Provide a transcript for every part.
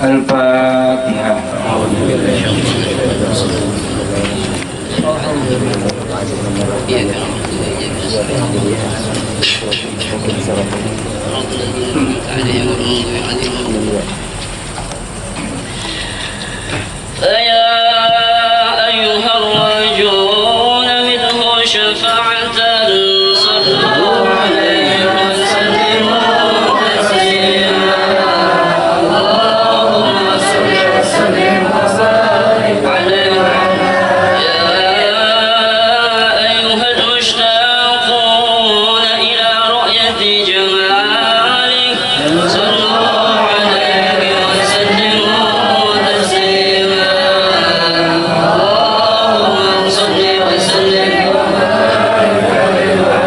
Al-Fatihah. فيا أيها الراجون منه شفاعة صلوا عليه وسلموا تسليما اللهم صل وسلم وبارك عليه يا أيها المشتاقون إلى رؤية جمالك صلوا عليه وسلموا تسليما اللهم صل وسلم وبارك عليه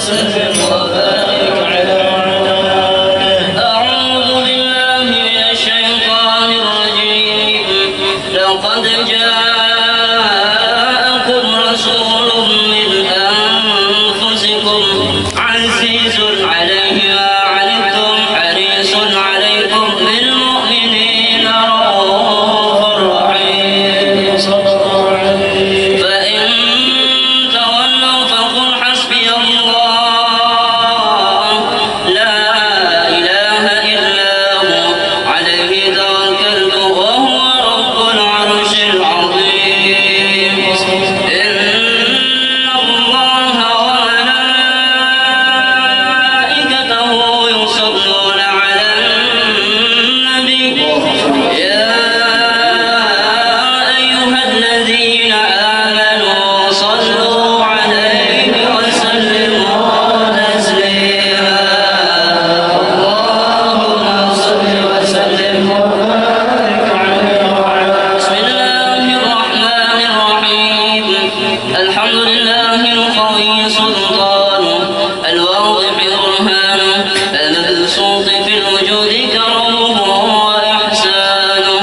وسلم وبارك على أعوذ بالله من الشيطان الرجيم لقد جاءكم رسول من أنفسكم عزيز عليه ما عنتم حريص عليكم بالمؤمنين رؤوف رحيم فإن تولوا فقل حسبي الله لا إله إلا هو عليه توكلت وهو رب العرش العظيم إن الله وملائكته يصلون على النبي يا أيها الذين آمنوا صلوا عليه وسلموا تسليما اللهم صل وسلم وبارك عليه وعلى بسم الله الرحمن الرحيم الحمد لله القوي سلطانه الواضح برهانه المبسوط في الوجود كرمه وإحسانه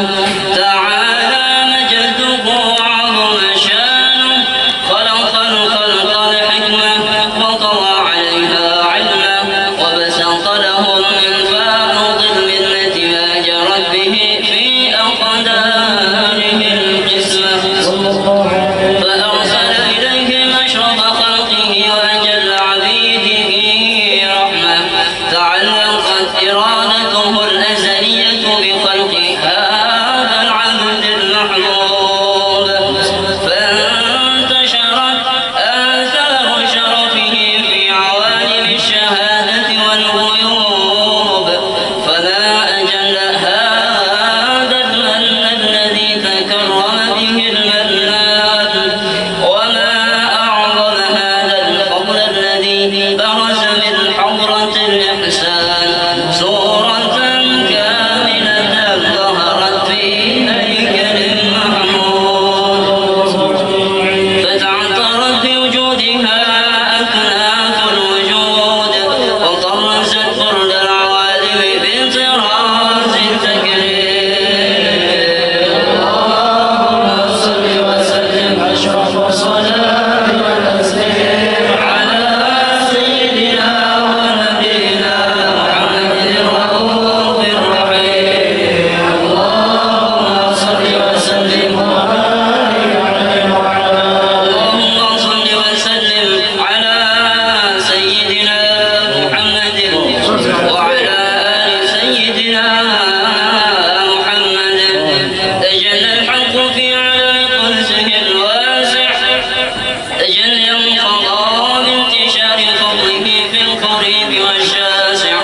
تعالى مجده وعظم شانه خلق الخلق لحكمة وطوى عليها علمه وبسط لهم من فاض المنة ما جرت به في أقداره القسمة فأرسل إليهم أشرف خلقه وأجل عبيده رحمة تعلقت إرادته الأزلية بخلق هذا العبد المحبوب فانتشرت آثار شرفه في عوالم الشهادة والغيوب فما أجل هذا المن الذي تكرم به المنان وما أعظم هذا الفضل الذي برز من حضرة الإحسان صورة كاملة ظهرت في هيكل محمود فتعطرت بوجودها أكناف الوجود وطرزت برد العوالم بطراز التكريم اللهم صل وسلم أشرف الصلاة والتسليم على سيدنا ونبينا محمد الرؤوف الرحيم اللهم صل وسلم وبارك عليه وعلى اللهم صل وسلم على سيدنا محمد وعلى آل سيدنا محمد تجلى الحق في علم قدسه الواسع تجلى انقضى بانتشار فضله في القريب والشاسع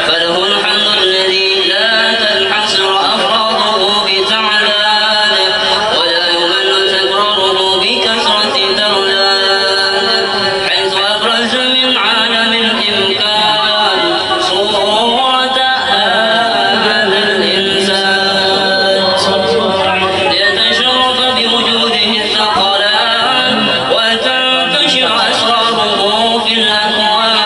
فله الحمد الذي لا تنحصر أفراده بتعداد ولا يمل تكراره بكثرة ترداد حيث أبرز من عالم الإمكان صورة هذا الإنسان ليتشرف بوجوده الثقلان وتنتشر أسراره في الأكوان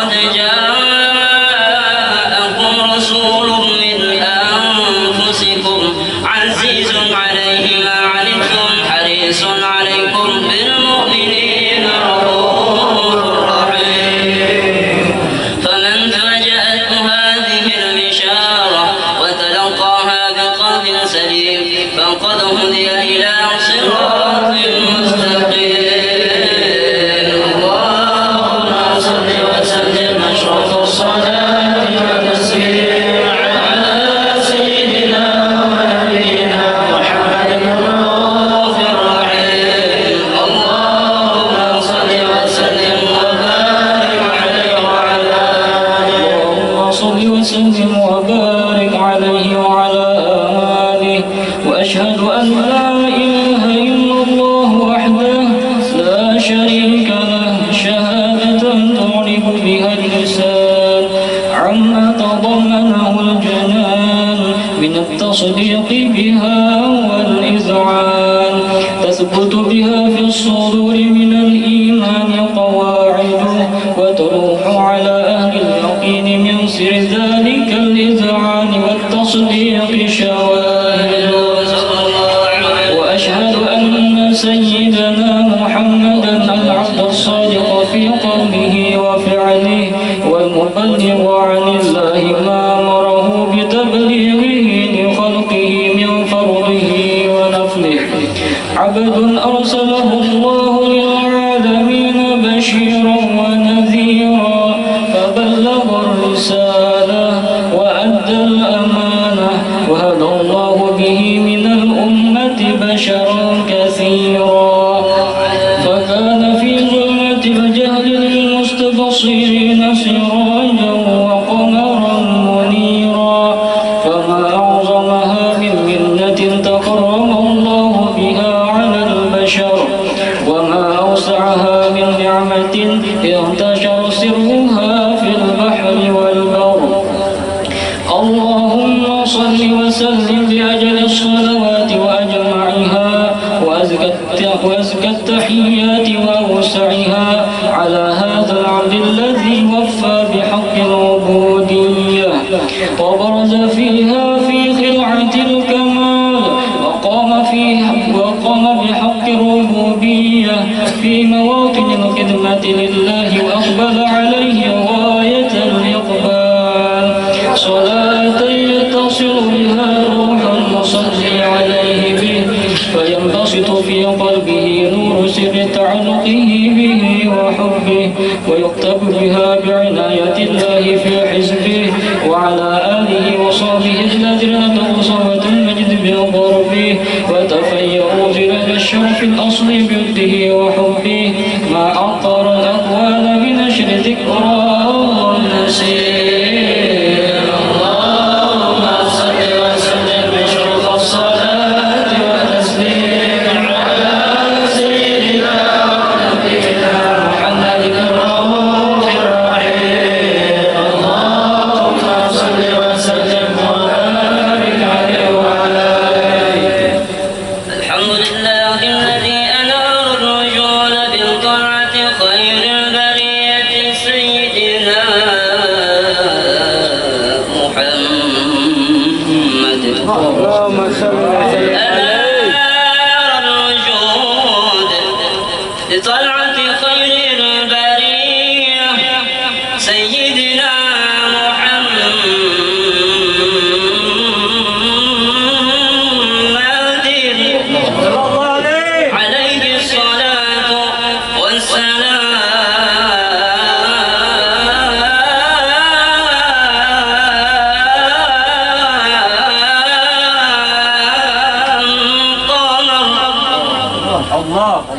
لقد جاءكم رسول من أنفسكم عزيز عليه ما عنتم حريص عليكم بالمؤمنين رؤوف رحيم فمن فجأته هذه البشارة وتلقاها بقلب سليم فقد هدي إلى صراط مستقيم. اللهم صل وسلم أشرف الصلاة والتسليم على سيدنا ونبينا محمد الرؤوف الرحيم. اللهم صل وسلم وبارك عليه وعلى آله. اللهم صل وسلم وبارك عليه وعلى آله. وأشهد أن لا إله إلا الله وحده لا شريك له شهادة تعرف بها اللسان عما تضمنه الجنان من التصديق بها والإذعان تثبت بها في الصدور من الإيمان قواعده وتروح على أهل اليقين من سر ذلك الإذعان والتصديق شواهد. وأشهد أن سيدنا محمدا العبد الصادق في قوله وفعله والمبلغ عن الله ما أمره بتبليغه لخلقه من فرضه ونفله عبد أرسله الله للعالمين بشيرا ونذيرا فبلغ الرسالة وأدى الأمانة وهدى الله به من الأمة بشرا كثيرا فكان في ظلمة الجهل للمستبصرين سراجا وقمرا منيرا فما أعظمها من منة تكرم الله بها على البشر وما أوسعها من نعمة انتشر سرها في البحر والبر. اللهم صل وسلم بأجل الصلوات وأجمعها وأزكى التحيات وأوسعها على هذا العبد الذي وفى بحق العبودية وبرز فيها في خلعة الكمال وقام بحق الربوبية في مواطن الخدمة لله وأقبل عليه غاية الإقبال صلاة يتصل بها روح المصلي عليه به فينبسط في قلبه نور سر تعلقه به وحبه ويكتب بها بعناية الله في حزبه وعلى آله وصحبه الذين توصفت المجد بضربه وتفيأوا ظلال الشرف الأصل بيده وحبه ما أعطر الأقوال بنشر ذكرى النسير. اللهم صل وسلم بشرف الصلاة والتسليم على سيدنا ونبينا محمد الرؤوف الرحيم. اللهم صل وسلم وبارك عليه وعلى آله. الحمد لله الذي أنار الرجول بالطاعة خير البرية سيدنا محمد. اللهم صل وسلم أنار الوجود بطلعة خير البرية سيدنا محمد عليه الصلاة والسلام.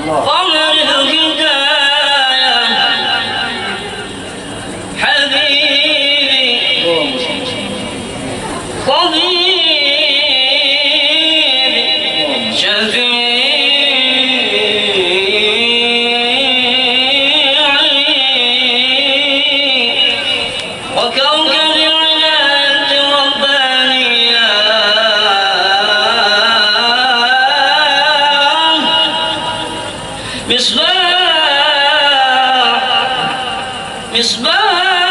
قمر الهداية حبيبي طبيبي شفيعي وكوكب العناية الربانية مصباح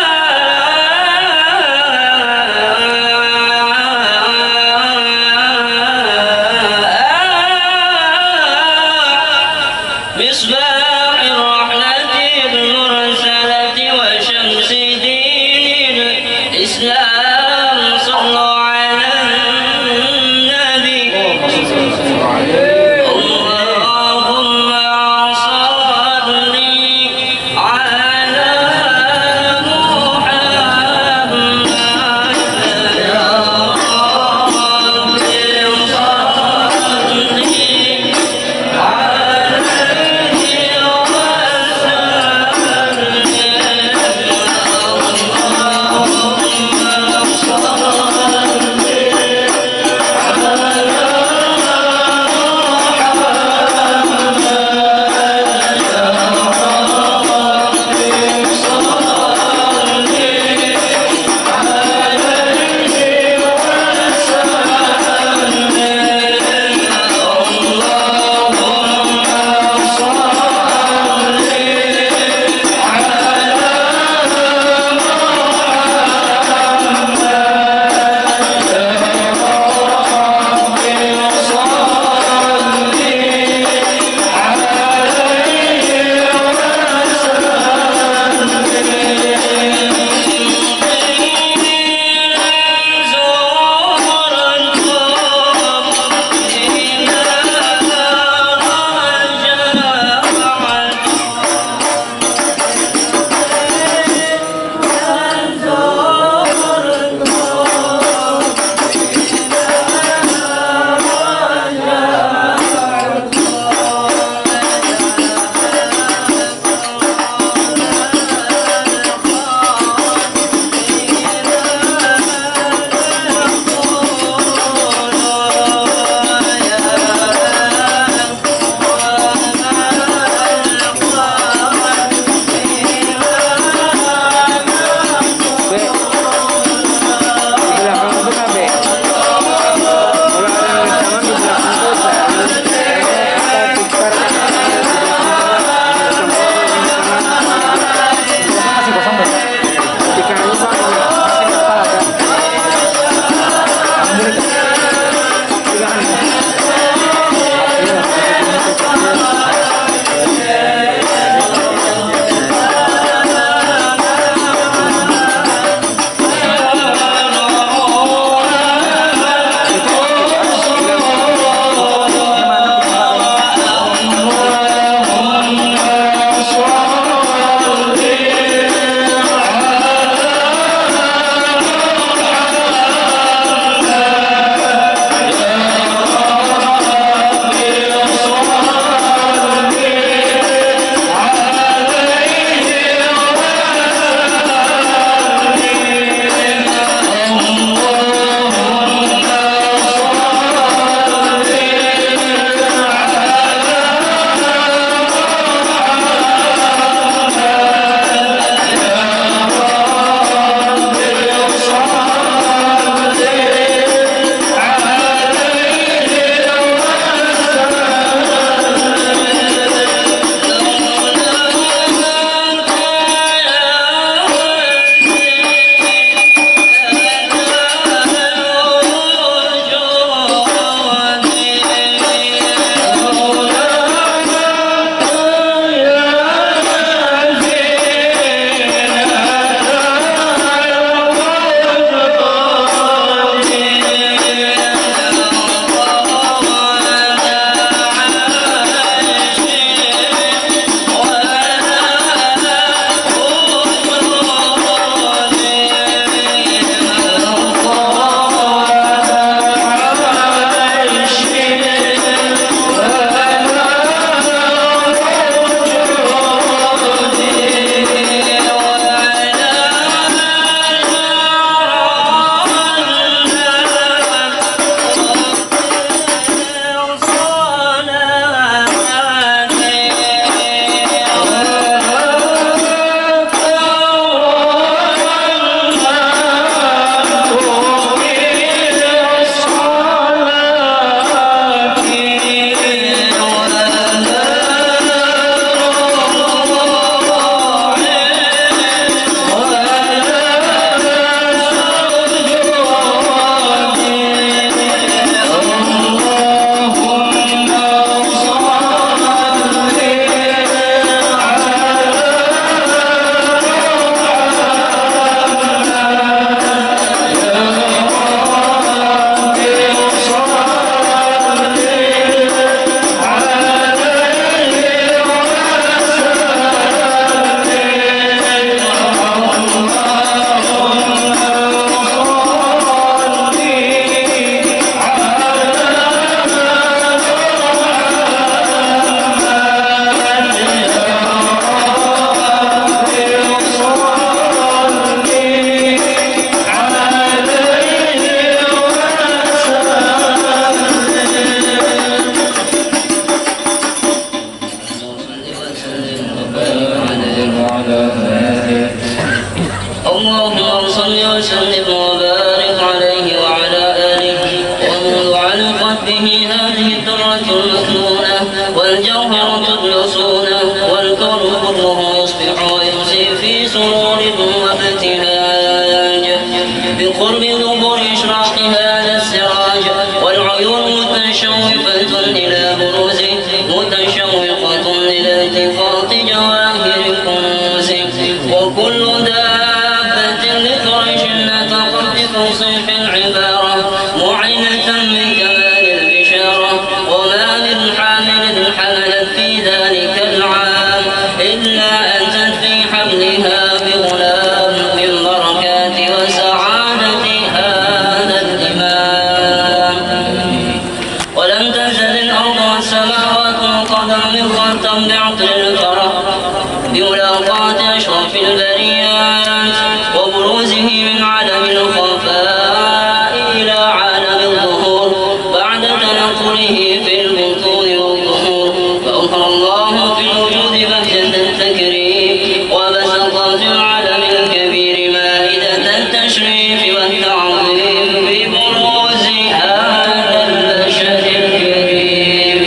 الإسلام صلوا على النبي اللهم صل على محمد يا رب صل عليه وسلم اللهم صل وسلم وبارك عليه وعلى آله ومن علقت به هذه الدرة المكنونة والجوهرة المصونة والكون كله يصبح ويمسي في سرور وابتهاج بقرب ظهور إشراق هذا السراج والعيون متشوفة إلى بروزه متشوقة إلى التفاط جواهر كنوزه وكل دابة لقريش نطقت بفصيح العبارة معينة من كمال البشارة وما من حامل حملت في ذلك العام إلا أتت في حملها بغلام من بركات وسعادة هذا الإمام ولم تزل الأرض والسماوات منقدرا من خاتم بعطر الفرح بملاقاة أشرف البريات وبروزه من عالم الخفاء إلى عالم الظهور بعد تنقله في البطون والظهور فأظهر الله في الوجود بهجة التكريم وبسط في العالم الكبير مائدة التشريف والتعظيم ببروز هذا البشر الكريم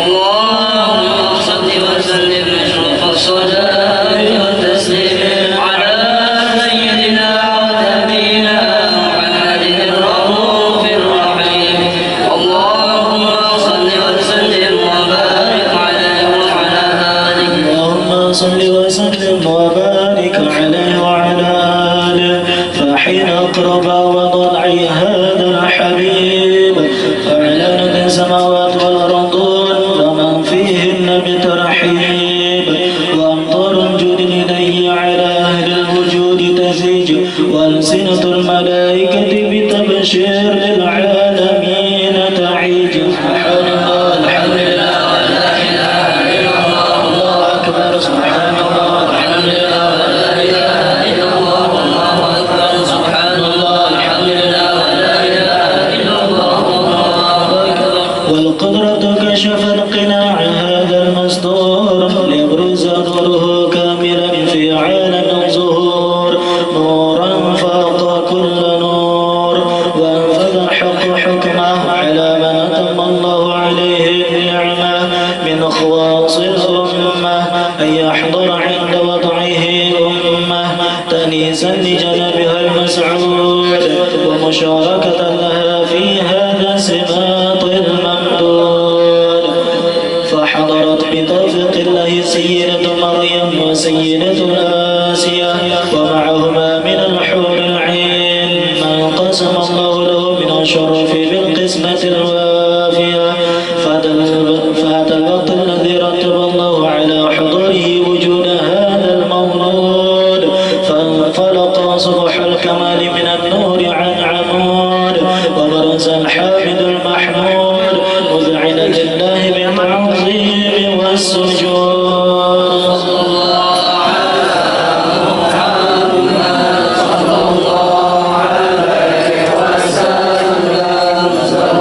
اللهم صل وسلم أشرف الصلاة والتسليم على سيدنا ونبينا محمد الرؤوف الرحيم اللهم صل وسلم وبارك عليه وعلى آله اللهم صل وسلم وبارك عليه وعلى آله فحين أقرب وضلعي هذا الحبيب أعلنت السماوات والأرضون ومن فيهن بترحيب وأمطار الجود إليه على أهل الوجود تزيج وألسنة الملائكة بتبشير للعالمين تعيج سبحان الله الحمد لله ولا إله إلا الله الله أكبر سبحان الله الحمد لله ولا إله إلا الله الله أكبر سبحان الله الحمد لله ولا إله إلا الله الله أكبر والقدرة كشفت قناع هذا المستور ليبرز نوره كاملا في عالم الظهور نورا فوق كل نور وانفذ الحق حكمه على من أتم الله عليه النعمة من خواص الأمة أن يحضر عند وضعه أمة تنيسا لجنبها المسعود ومشاركة لها في هذا السباط الممدود فحضرت بتوفيق الله سيدة مريم وسيدة آسيا ومعهما من الحور العين من قسم الله له من الشرف بالقسمة الوافية فهذا الوقت الذي رتب الله على حضوره وجود هذا المولود فانفلق صبح الكمال من النور عن عمود وبرز الحامد المحمود مذعنا لله بالتعظيم والسجود عليك يا رسول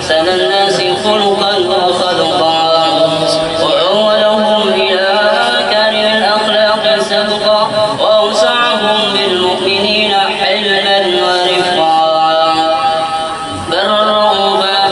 أحسن الناس خلقا وخلقا وأولهم إلى مكارم الأخلاق سبقا وأوسعهم بالمؤمنين حلما ورفقا برا رؤوفا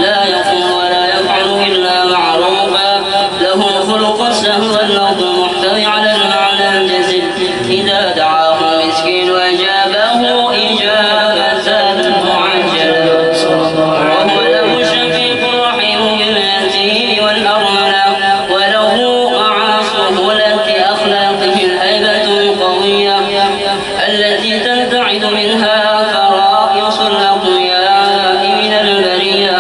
لا يقوم ولا يفعل إلا معروفا له الخلق السهو واللفظ المحتوي على المعنى الجزم إذا دعاه المسكين وأجابه إجابة معجلة وهو له الشفيق الرحيم باليتيم والأرملة وله مع سهولة أخلاقه الهيبة القوية التي تنتعد منها فرائص الأقوياء من البرية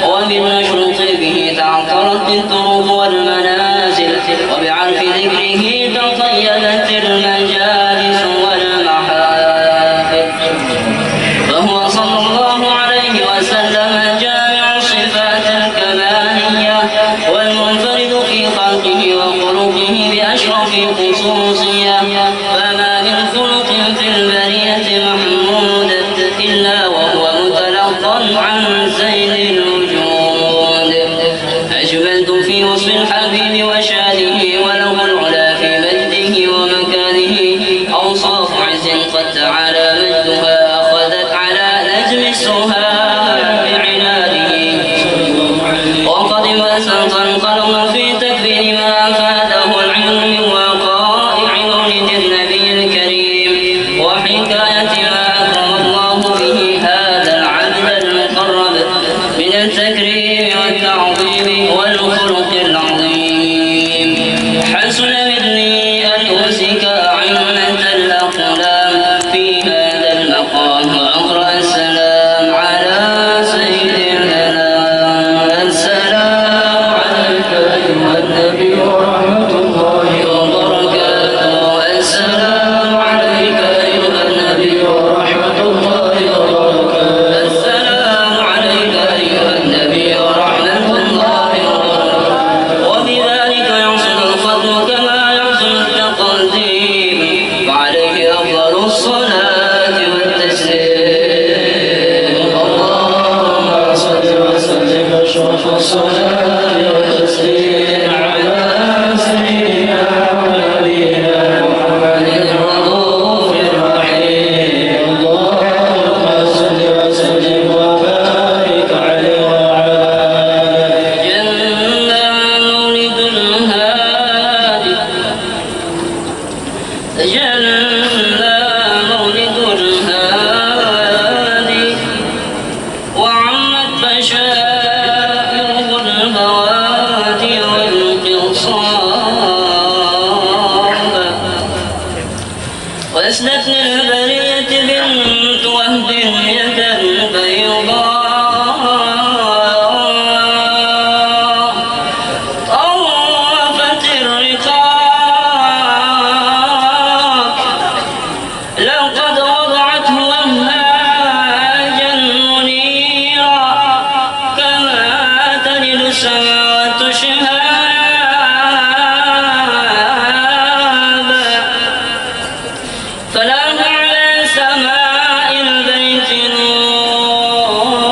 وبالنشط به تعطرت الطرق والمنازل وبعرف ذكره تطيبت المجالس والمحافل فهو صلى الله عليه وسلم جامع الصفات الكمالية والمنفرد في خلقه وخلقه بأشرف خصوصية فما من خلق في البرية محمود إلا وهو متلقى عن زين الوجود أجملت في وصف الحبيب وشانه وله العلا في مجده ومكانه أوصاف عز قد تعالى مجدها أخذت على نجم السهام بعناده وقد انبسط القلم في تكفير ما أفاده العلم من وقائع مولد النبي الكريم وحكاية ما أكرم الله به هذا العبد المقرب من التكريم والتعظيم والخلق العظيم حسن مني أن أوصيك أعمة الأقلام في هذا المقام وأقرأ السلام على سيد الأنام السلام عليك أيها النبي ورحمة الله وبركاته السلام عليك أيها النبي ورحمة الله وبركاته السلام عليك أيها النبي ورحمة الله وبركاته وبذلك يحصل الخطم كما يحصل التقديم وعليه أفضل الصلاة والتسليم اللهم صل وسلم أشرف الصلاة والتسليم على سيدنا ونبينا محمد الرؤوف الرحيم اللهم صل وسلم وبارك عليه وعلى جنة مولد الهادي تجلى مولد الهادي وعمت بشائره البوادي والقصاب واسلت للبرية بنت وهب يدا بيضاء طوفت الرقاب لقد وضعته وهاجا منيرا كما تلد السماوات شهابا فلا على سماء البيت نور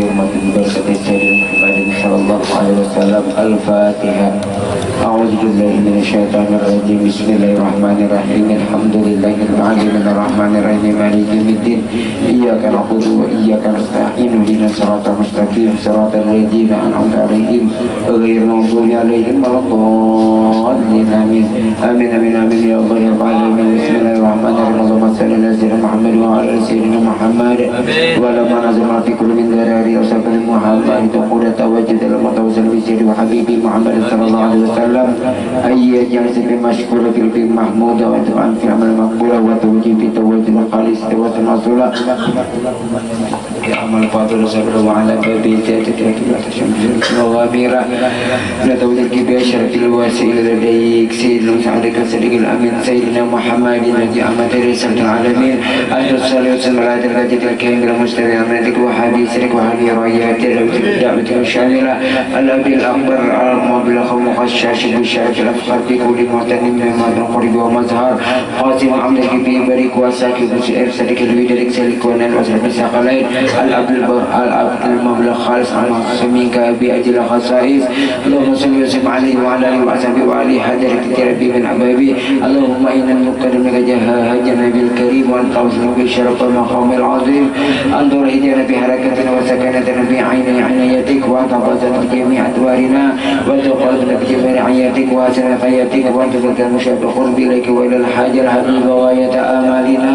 بحرمة بركة سيدنا محمد صلى الله عليه وسلم. الفاتحة. أعوذ بالله من الشيطان الرجيم. بسم الله الرحمن الرحيم. الحمد لله رب العالمين الرحمن الرحيم مالك يوم الدين. إياك نعبد وإياك نستعين اهدنا الصراط المستقيم صراط الذين أنعمت عليهم غير المغضوب عليهم ولا الضالين. آمين آمين آمين آمين يا الله يا رب العالمين. بسم الله الرحمن الرحيم. اللهم صل على سيدنا محمد وعلى آل سيدنا محمد ولما نزل في كل من ذراري وسلم محمد تقول توجد لما توصل بسيدي وحبيبي محمد صلى الله عليه وسلم. أي جلس بمشكور في محمود وأنتم في عمل مقبولة وتوجيه في توجه الخالص توسل رسوله عمل فاضل صبر وعلى بابي تأتي وغابرة لا تودك بأشرف الواسئل لديك سيد المساعدك صديق الأمين سيدنا محمد الذي أمت رسالة العالمين أنت الصلاة والسلام على درجة الكامل المستوى أمانتك وحديثك وحدي رأياتك دعوتك الشاملة الأبي الأكبر على المبلغ المخشش بالشرف الأفخر في كل معتنم من قرب ومظهر قاسم عمدك في بريك وساكب سئر صديق الويدرك سلك ونال وسلم ساقلين الأب المبلغ خالص عن معصومين بأجل خصائص. اللهم صل وسلم عليه وعلى آله وصحبه وعلى حضرة ربي من أبابي. اللهم إنا نقدم لك جهاجنا بالكريم وأنت أوصل بالشرف والمقام العظيم. انظر إلينا بحركتنا وسكنتنا في عنايتك وأنت بسط جميع أدوارنا وتقلبنا بجميع عنايتك وحسن خياتك وأنت بك المشاب قرب إليك وإلى الحاجة الحبيبة وغاية آمالنا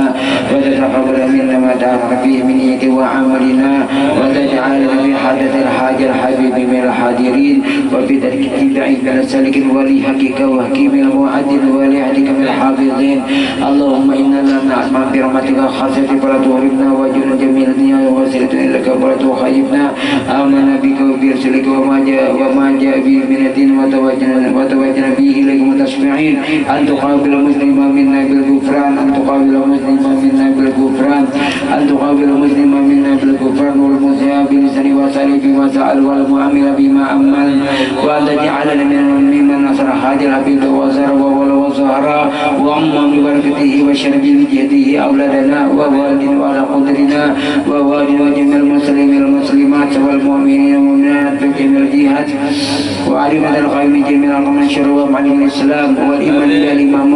وتتقبل منا ما تعرف فيه من نية وعملنا وتجعلنا في حدث الحاجة الحبيب من الحاضرين وفي ذلك ضعيف من السالك ولي حقك وحكيم المعدل ولي حدك من الحافظين. اللهم إنا لا نسمع برحمتك خاصة فلا تغربنا وجل جميع الدنيا ووسيلة إليك فلا تخيبنا. آمنا بك وبرسلك وما جاء به من الدين وتوجنا به إليك متشفعين أن تقابل مسلما منا بالغفران أن تقابل مسلما منا بالغفران أن تقابل مسلما منا بالغفران والمسيا بلسان وسالي بما سأل والمعامل بما أمل وأن تجعلنا ممن نصر هذه الحبيب وزار وزهراء وعمم ببركته وشرب بجهده أولادنا ووالدنا وعلى قدرنا ووالد وجميع المسلمين والمسلمات والمؤمنين والمؤمنات في جميع الجهات وعلمة الخير من جميع المنشر ومعلم الإسلام والإيمان بالإمام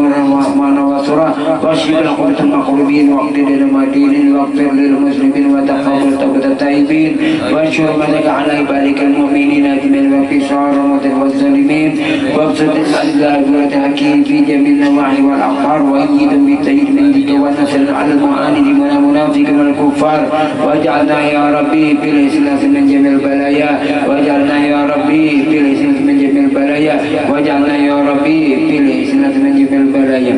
ونواصره واشف القبة المقربين واقضي للمدين واغفر للمسلمين وتقبل توبة التائبين وانشر ملك على عبادك المؤمنين أجمعين وفي شعر والظالمين وابسط الأجوات حكيم في جميع النواحي والأقطار وأيدهم بالتأييد من ذلك ونسل على المعاند والمنافق والكفار واجعلنا يا ربي بالإسلام من جميع البلايا واجعلنا يا ربي بالإسلام من جميع البلايا واجعلنا يا ربي بالإسلام من جميع البلايا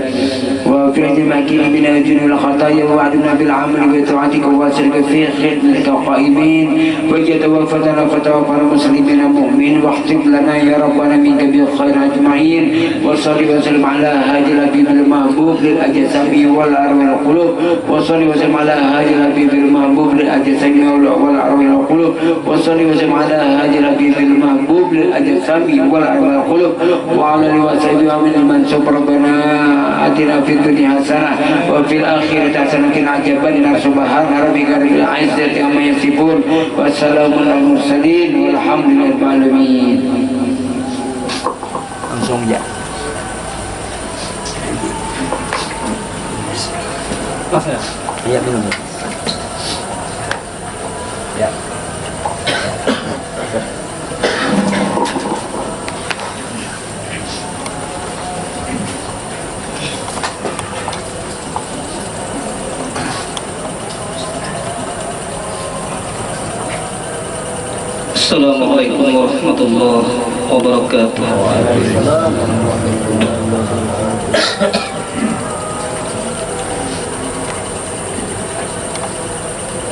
وفرج المكين من الجن والخطايا ووعدنا بالعمل بطاعتك وواسلك في خدمتك قائمين ويتوفنا فتوفنا مسلمين مؤمنين واختم لنا يا ربنا منك بالخير أجمعين وصل وسلم على هادي الحبيب المحبوب للأجسام والأرواح والقلوب وصل وسلم على هادي الحبيب المحبوب للأجسام والأرواح والقلوب وصل وسلم على هادي الحبيب المحبوب للأجسام والأرواح والقلوب وعلى آله وصحبه ومن المنسوب. ربنا آتنا في الدنيا حسنة وفي الآخرة حسنة وقنا عذاب النار. سبحان ربك رب العزة عما يصفون والسلام على المرسلين والحمد لله رب العالمين. Langsung ya. Mas ya? Iya belum. Ya. Assalamualaikum warahmatullahi wabarakatuh.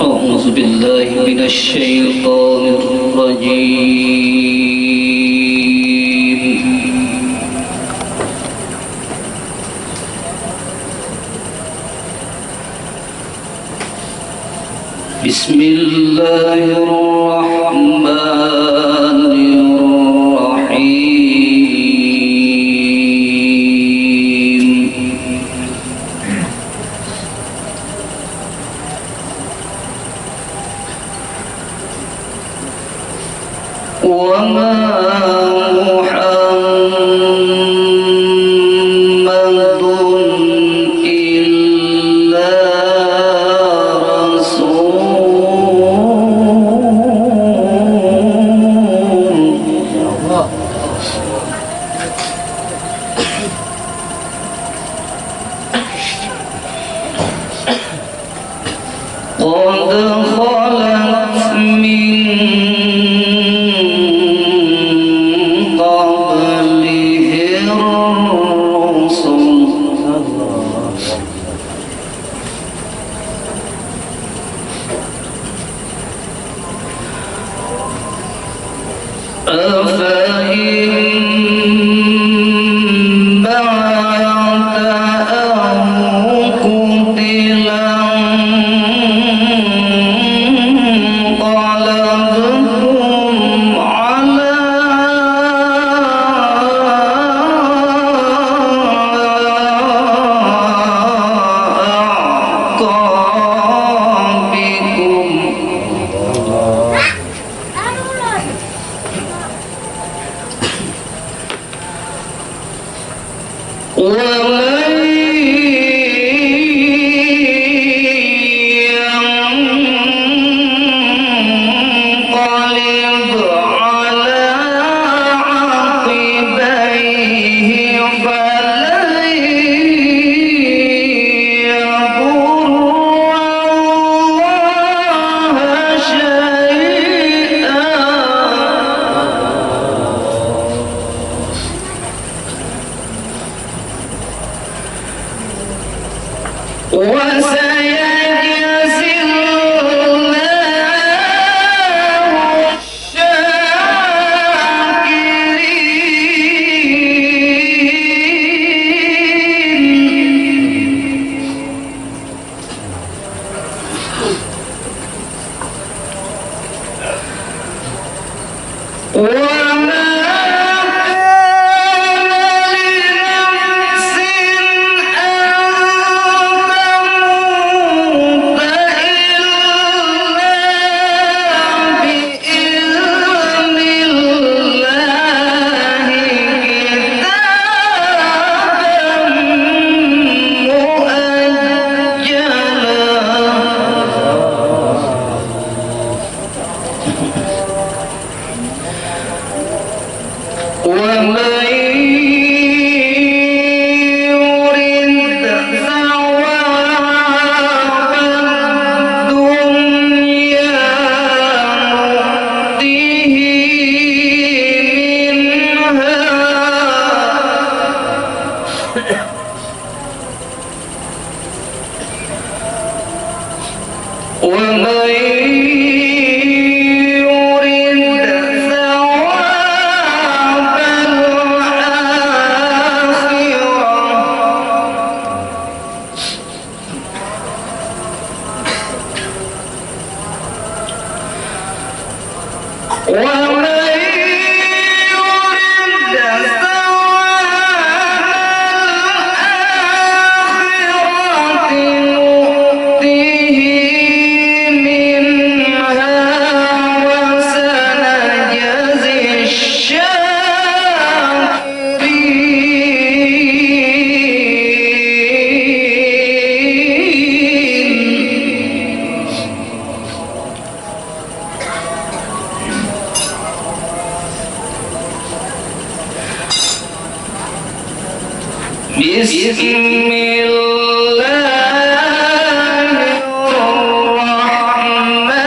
A'udzu billahi minasyaitonir rajim. Bismillahirrahmanirrahim. وما محمد إلا قد خلت من قبله الرسل أفإن مات أو قتل انقلبتم على أعقابكم ومن ينقلب على عقبيه فلن يضر الله شيئا وسيجزي الله الشاكرين وما ومن يرد ثواب الدنيا نؤته منها ومن يرد ثواب الآخرة ومن يرد ثواب الآخرة نؤته منها وسنجزي الشاكرين بسم الله الرحمن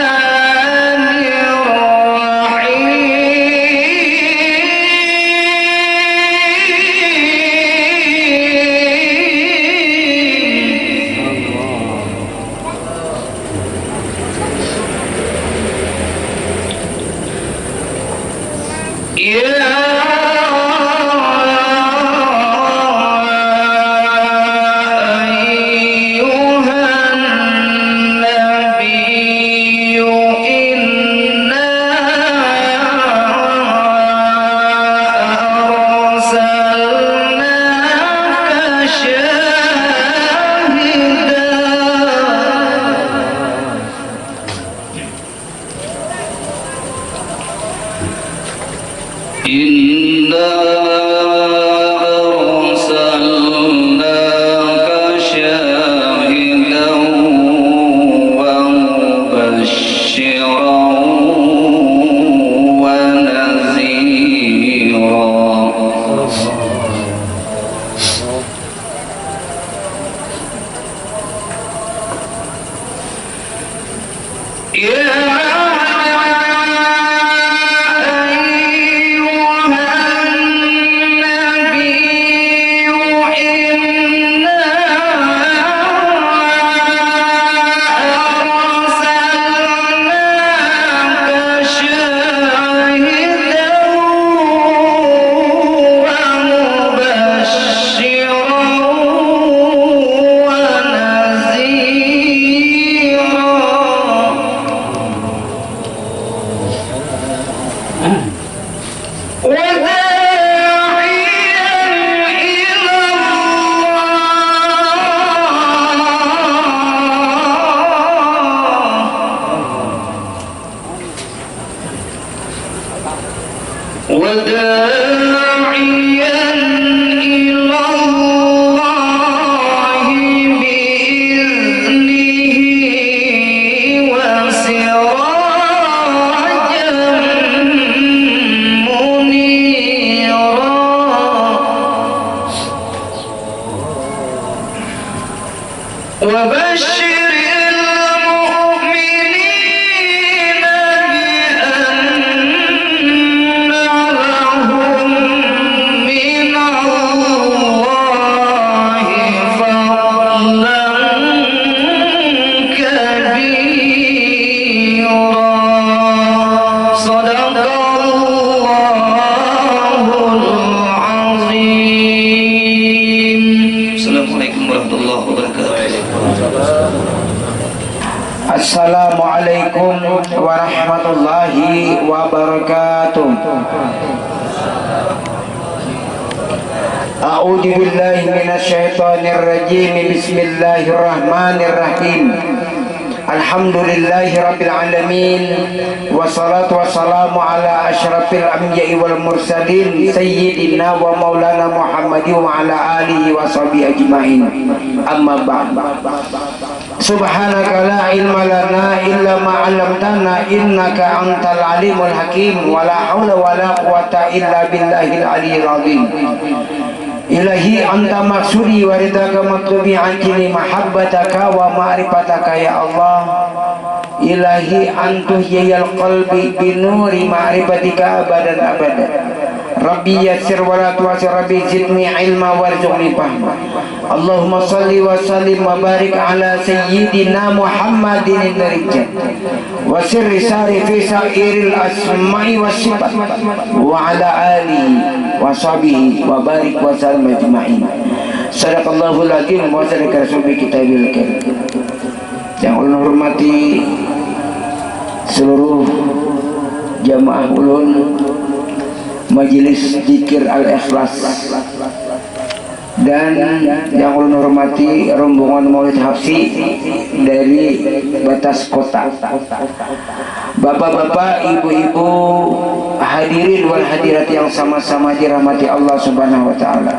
إنا أرسلناك شاهدا ومبشرا ونذيرا وداعيا إلى الله بإذنه وسراجا منيرا وبشر Assalamualaikum warahmatullahi wabarakatuh. A'udzu billahi minasyaitonir rajim. Bismillahirrahmanirrahim. Alhamdulillahi rabbil alamin. Wassalatu wassalamu ala asyrafil anbiya'i wal mursalin sayyidina wa maulana Muhammadin wa ala alihi wa sahbihi ajma'in. Amma ba'd. Subhanaka la ilma lana illa ma 'allamtana innaka antal alimul hakim wa la haula wa la quwata illa billahil aliyyil azim. Ilahi anta maksudi wa ridaka matlubi anjini mahabbataka wa ma'rifataka ya Allah. Ilahi antuh yayal qalbi binuri ma'rifatika abadan abadan. Rabbi yassir wa la tu'assir, Rabbi zidni ilma warzuqni fahma. Allahumma salli wa sallim wa barik ala sayyidina Muhammadin al-rijal wa sirri sari fi sa'iril asma'i wa sifat wa ala alihi wa sahbihi wa barik wa sallam ajma'in. Sadaqallahul azim wa sadaqa rasul kitabil karim. Yang ulun hormati seluruh jamaah ulun Majelis Zikir Al-Ikhlas dan yang ulun hormati rombongan Maulid Hafsi dari batas kota, bapak-bapak, ibu-ibu, hadirin wal hadirat yang sama-sama dirahmati Allah Subhanahu wa taala.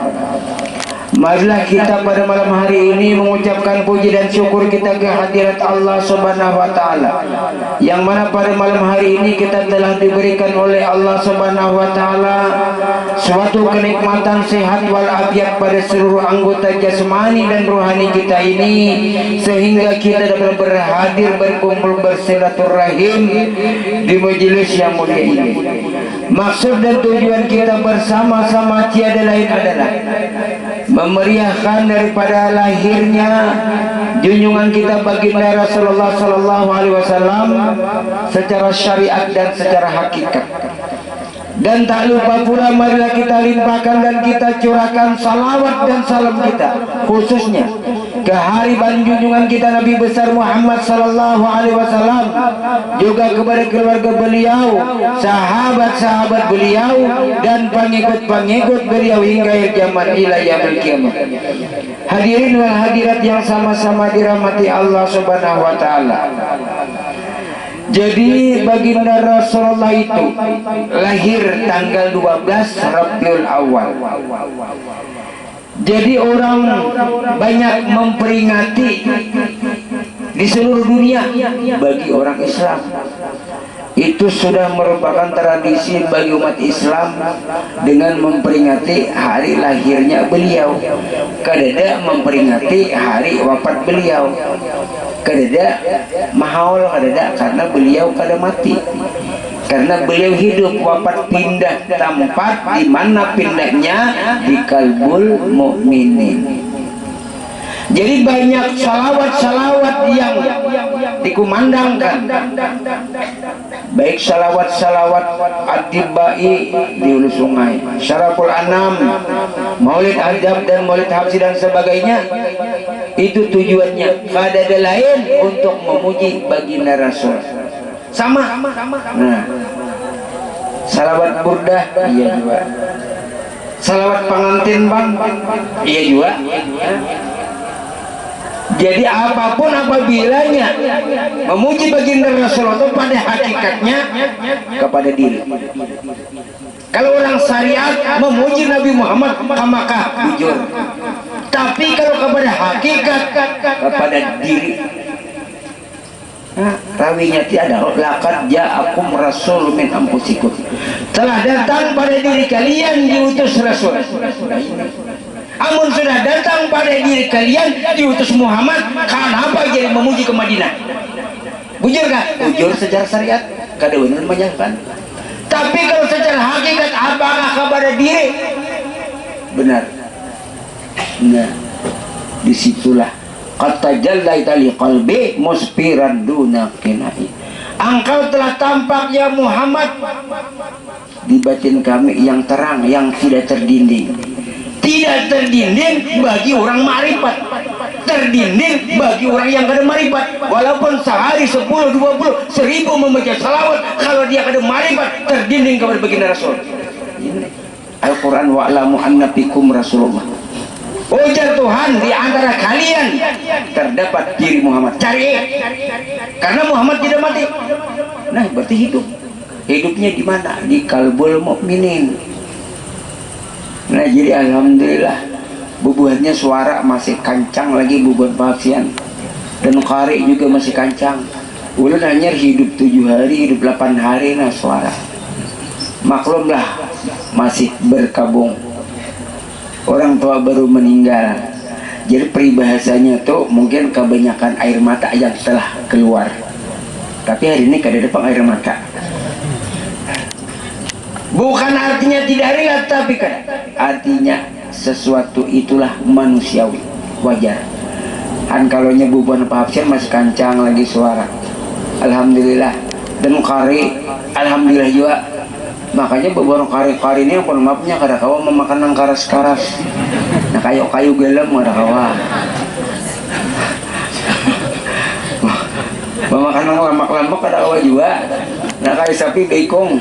Marilah kita pada malam hari ini mengucapkan puji dan syukur kita ke hadirat Allah Subhanahu wa taala, yang mana pada malam hari ini kita telah diberikan oleh Allah Subhanahu wa taala suatu kenikmatan sehat walafiat pada seluruh anggota jasmani dan rohani kita ini, sehingga kita dapat berhadir berkumpul bersilaturahim di majelis yang mulia ini. Maksud dan tujuan kita bersama-sama tiada lain adalah memeriahkan daripada lahirnya junjungan kita baginda Rasulullah sallallahu alaihi wasallam secara syariat dan secara hakikat. Dan tak lupa pula marilah kita limpahkan dan kita curahkan salawat dan salam kita khususnya ke hari junjungan kita Nabi besar Muhammad sallallahu alaihi wasallam, juga kepada keluarga beliau, sahabat-sahabat beliau dan pengikut-pengikut beliau hingga akhir zaman ila yaumil qiyamah. Hadirin wal hadirat yang sama-sama dirahmati Allah Subhanahu wa taala. Jadi baginda Rasulullah itu lahir tanggal 12 Rabiul Awal. Jadi orang banyak memperingati di seluruh dunia. Bagi orang Islam itu sudah merupakan tradisi bagi umat Islam dengan memperingati hari lahirnya beliau. Kadada memperingati hari wafat beliau. Kadada mahaul, kadada karena beliau kada mati. Karena beliau hidup, wafat pindah tempat, di mana pindahnya di kalbul mukminin. Jadi banyak salawat-salawat yang dikumandangkan, baik salawat-salawat Ad-Dibai di Hulu Sungai, Syaraful Anam, Maulid Adab dan Maulid Habsi dan sebagainya. Itu tujuannya kada ada lain untuk memuji baginda Rasul. Sama. Nah, salawat burdah iya juga. Salawat pengantin bang iya juga. Jadi apapun apabilanya memuji baginda Rasulullah itu pada hakikatnya kepada diri. Kalau orang syariat memuji Nabi Muhammad maka jujur. Tapi kalau kepada hakikat kepada diri. Nah, rawinya tiada laqad ja'akum rasul min anfusikum. Telah datang pada diri kalian diutus Rasul. Amun sudah datang pada diri kalian diutus Muhammad, kenapa jadi memuji ke Madinah? Bujur kah? Bujur secara syariat, kada benar menyangkan. Tapi kalau secara hakikat apakah kepada diri? Benar. Nah, disitulah kata jallaita li qalbi musfiran duna qinai. Engkau telah tampak ya Muhammad di batin kami yang terang, yang tidak terdinding. Tidak terdinding bagi orang marifat, terdinding bagi orang yang kada marifat. Walaupun sehari 10, 20, 1000 membaca salawat, kalau dia kada marifat, terdinding kepada baginda Rasul. Al-Quran wa'lamu anna fikum Rasulullah. Ujar Tuhan, di antara kalian terdapat diri Muhammad. Cari, karena Muhammad tidak mati. Nah, berarti hidup. Hidupnya di mana? Di kalbul mukminin. Nah, jadi alhamdulillah bubuhannya suara masih kancang lagi, bubuhan Paksian dan Qari juga masih kancang. Ulun hanya hidup 7 hari, hidup 8 hari, nah suara maklumlah masih berkabung. Orang tua baru meninggal, jadi peribahasanya tuh mungkin kebanyakan air mata yang telah keluar. Tapi hari ini kada ada air mata. Bukan artinya tidak relate, tapi kan artinya sesuatu itulah manusiawi, wajar. Kan kalau nyebubuan Paksian masih kancang lagi suara, alhamdulillah. Dan Qari alhamdulillah juga. Makanya beberapa Qari ini yang maafnya kada kawa memakan nang karas-karas. Nah kayu gelem kada kawa. Memakan nang lamak-lamak kada kawa juga. Nah kayu sapi beikong.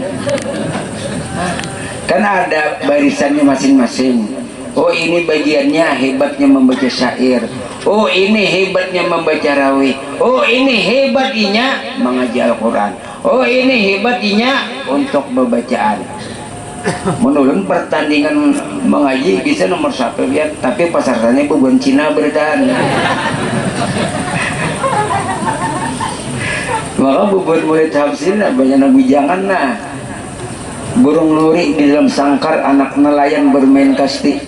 Karena ada barisannya masing-masing. Oh ini bagiannya hebatnya membaca syair. Oh ini hebatnya membaca rawi. Oh ini hebatinya mengaji Al-Quran. Oh ini hebatinya untuk pembacaan. Menurun pertandingan mengaji bisa nomor 1 ya, tapi pasarnya bukan Cina berdan. Maka bubuhan murid Habsin banyak nabijangan nah. Burung luri di dalam sangkar, anak nelayan bermain kasti.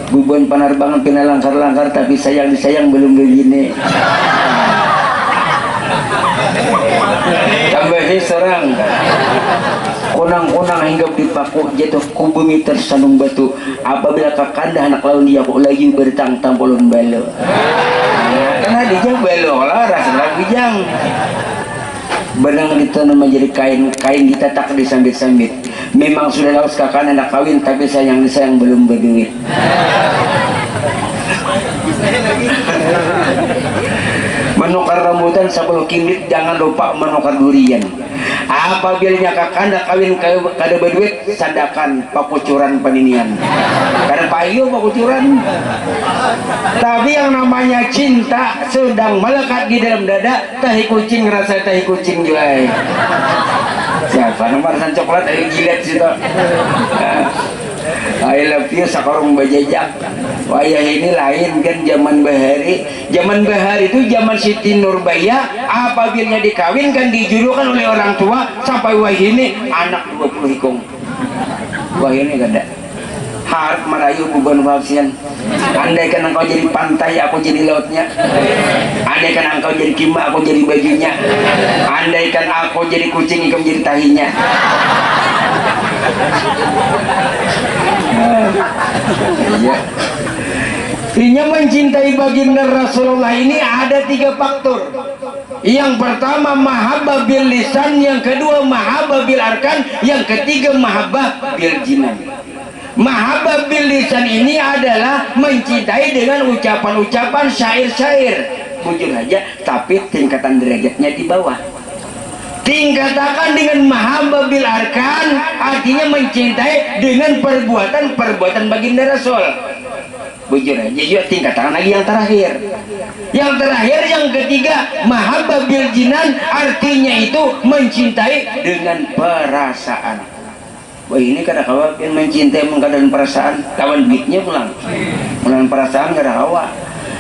Bubuhan penerbangan pinalangkar-langkar, tapi sayang disayang belum begini. Tambahi serang kunang-kunang hinggap di paku, jatuh ku bumi tersandung batu. Apabila kakanda anak laun dia kok lagi bertang tampolun balo. Karena dia balo lah rasa bijang. Benang ditanam menjadi kain ditatak disambit-sambit. Memang sudah laus kakak anak kawin, tapi sayang disayang belum berduit. Menukar rambutan 10 kindit, jangan lupa menukar durian. apabila kakanda kawin kada berduit sadakan pakucuran paninian karena payu pakucuran. Tapi yang namanya cinta sedang melekat di dalam dada, tahi kucing rasa tahi kucing juga. Siapa nomor san coklat ayo jilat situ. I love you sakarung bajajak. Wayah ini lain kan zaman bahari. Zaman bahari itu zaman Siti Nurbaya, apabila dikawinkan dijulukan oleh orang tua sampai wah ini anak 20 hikung. Wah ini gada. Harap merayu buban wabsian. Andaikan engkau jadi pantai, aku jadi lautnya. Andaikan engkau jadi kima, aku jadi bajunya. Andaikan aku jadi kucing, engkau jadi tahinya. Ya. Artinya mencintai baginda Rasulullah ini ada 3 faktor. Yang pertama mahabbah bil lisan, yang kedua mahabbah bil arkan, yang ketiga mahabbah bil jinan. Mahabbah bil lisan ini adalah mencintai dengan ucapan-ucapan syair-syair, jujur aja, tapi tingkatan derajatnya di bawah. Tingkatakan dengan mahabbah bil arkan, artinya mencintai dengan perbuatan-perbuatan baginda Rasul. Bujur aja, yuk tingkatan lagi yang terakhir. Yang terakhir, yang ketiga, mahabbah bil jinan, artinya itu mencintai dengan perasaan. Wah ini kadang-kadang yang mencintai mengadakan perasaan, lawan duitnya pulang. Melawan perasaan kadang hawa.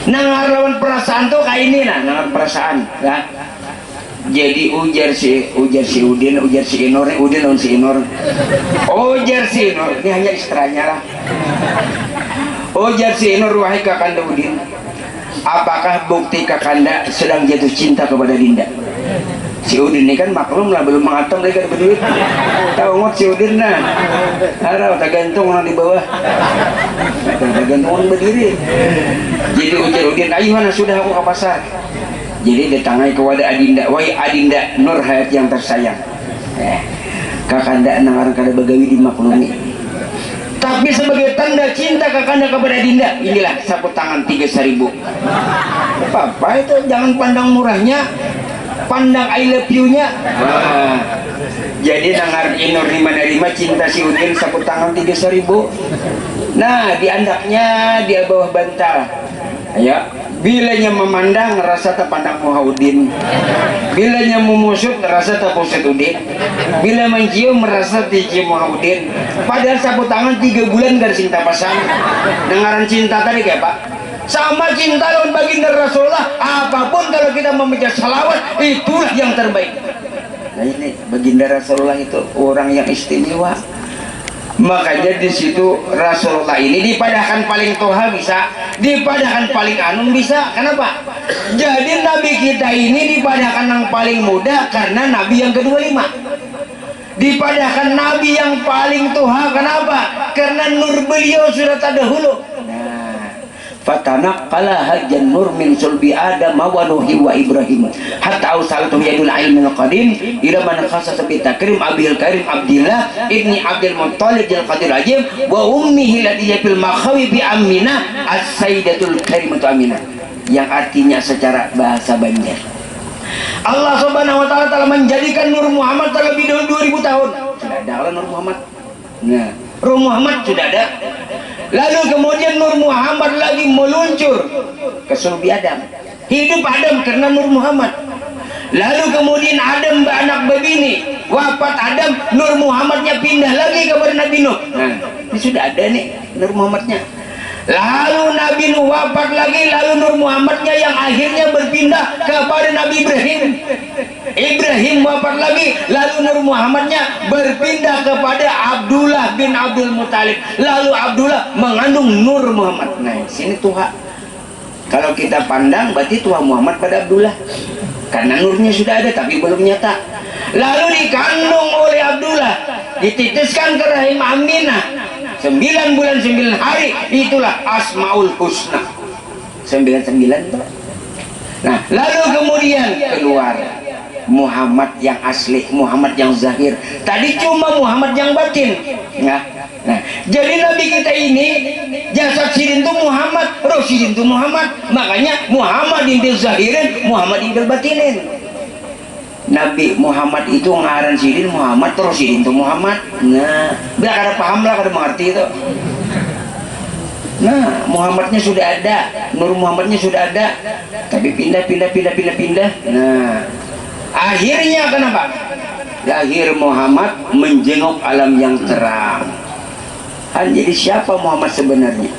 Nah lawan perasaan tuh kayak ini nah, lawan perasaan, ya. Jadi ujar si Udin, ujar si Inor, Udin lawan si Inor. Ujar si Inor, ini hanya istrinya lah. Ujar si Inor, wahai kakanda Udin, apakah bukti kakanda sedang jatuh cinta kepada Dinda? Si Udin ini kan maklum lah, belum mengatom lagi ada berduit. Tahu ngot si Udin nah, harap tak gantung orang di bawah, tak gantung orang berdiri. Jadi ujar Udin, ayo mana sudah aku ke pasar. Jadi datangai kepada Adinda, wahai Adinda Nur Hayat yang tersayang, kakanda nangar kada begawi dimaklumi. Tapi sebagai tanda cinta kakanda kepada Dinda, inilah sapu tangan 3.000. Apa itu, jangan pandang murahnya, pandang I love you-nya. Jadi nangar Inor nerima cinta si Udin sapu tangan 3.000. Nah di andaknya dia bawah bantal. Ya, bilanya memandang rasa terpandang Muhaudin, bilanya memusut rasa terpusut Udin, bila mencium merasa dicium Muhaudin. Padahal sapu tangan 3 bulan gak cinta pasang. Dengaran cinta tadi kayak Pak, sama cinta lawan baginda Rasulullah. Apapun kalau kita membaca salawat, itulah yang terbaik. Nah ini baginda Rasulullah itu orang yang istimewa. Makanya di situ Rasulullah ini dipadahkan paling toha bisa, dipadahkan paling anum bisa. Kenapa? Jadi Nabi kita ini dipadahkan yang paling muda karena Nabi yang ke-25. Dipadahkan Nabi yang paling toha, kenapa? Karena nur beliau sudah terdahulu. Fatanaqqala hajjan nur min sulbi Adam wa Nuhi wa Ibrahim hatta ausalatu yadul ilmin qadim ila man khasasa bi takrim abil karim Abdillah ibni Abdul Muttalib al qadir ajib wa ummihi ladiyya fil makhawi bi Aminah as-sayyidatul karimatu Aminah, yang artinya secara bahasa Banjar, Allah Subhanahu wa taala telah menjadikan Nur Muhammad terlebih dahulu 2000 tahun. Sudah ada Nur Muhammad. Nah, Nur Muhammad sudah ada. Lalu kemudian Nur Muhammad lagi meluncur ke sulbi Adam. Hidup Adam karena Nur Muhammad. Lalu kemudian Adam beranak berbini, wafat Adam, Nur Muhammadnya pindah lagi kepada Nabi Nuh. Nah, ini sudah ada nih Nur Muhammadnya. Lalu Nabi Nuh wafat lagi, lalu Nur Muhammadnya yang akhirnya berpindah kepada Nabi Ibrahim. Ibrahim wafat lagi, lalu Nur Muhammadnya berpindah kepada Abdullah bin Abdul Muttalib. Lalu Abdullah mengandung Nur Muhammad. Nah, sini Tuhan. Kalau kita pandang berarti Tuhan Muhammad pada Abdullah. Karena nurnya sudah ada tapi belum nyata. Lalu dikandung oleh Abdullah, dititiskan ke rahim Aminah. 9 bulan 9 hari, itulah Asmaul Husna. 99 tuh. Nah, lalu kemudian keluar Muhammad yang asli, Muhammad yang zahir. Tadi cuma Muhammad yang batin. Nah, jadi Nabi kita ini jasad sidin itu Muhammad, roh sidin itu Muhammad. Makanya Muhammad intil zahirin, Muhammad intil batinin. Nabi Muhammad itu ngaran sidin Muhammad terus sidin itu Muhammad. Nah, biar kada paham lah, kada mengerti itu. Nah, Muhammadnya sudah ada, Nur Muhammadnya sudah ada, tapi pindah. Nah, akhirnya kenapa? Lahir Muhammad menjenguk alam yang terang. Jadi siapa Muhammad sebenarnya?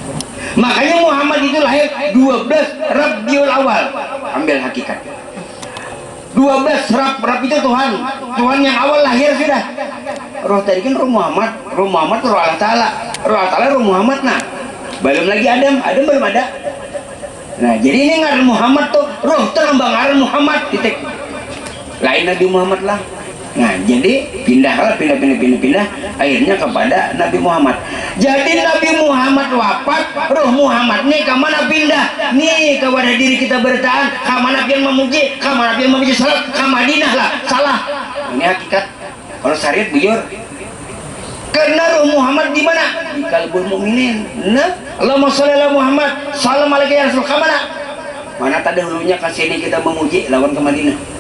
Makanya Muhammad itu lahir 12 Rabiul Awal. Ambil hakikat 12 Rab itu Tuhan yang awal lahir sudah. Roh tadi kan roh Muhammad roh Allah Ta'ala, roh Muhammad. Nah, belum lagi Adam belum ada. Nah, jadi ini ngaran Muhammad tuh roh terambang ngaran Muhammad titik. Lain Nabi Muhammad lah. Nah, jadi pindah akhirnya kepada Nabi Muhammad. Jadi Nabi Muhammad wafat, roh Muhammadnya kemana pindah? Nih kepada diri kita bertahan, kemana yang memuji, salat, ke Madinah lah. Salah. Ini hakikat. Kalau syariat bujur. Karena roh Muhammad di mana? Di qalbul mukminin. Nah, Allahumma sholli ala Muhammad, salam alaika ya Rasul. Kemana? Mana tadi hulunya kasih ini kita memuji lawan ke Madinah.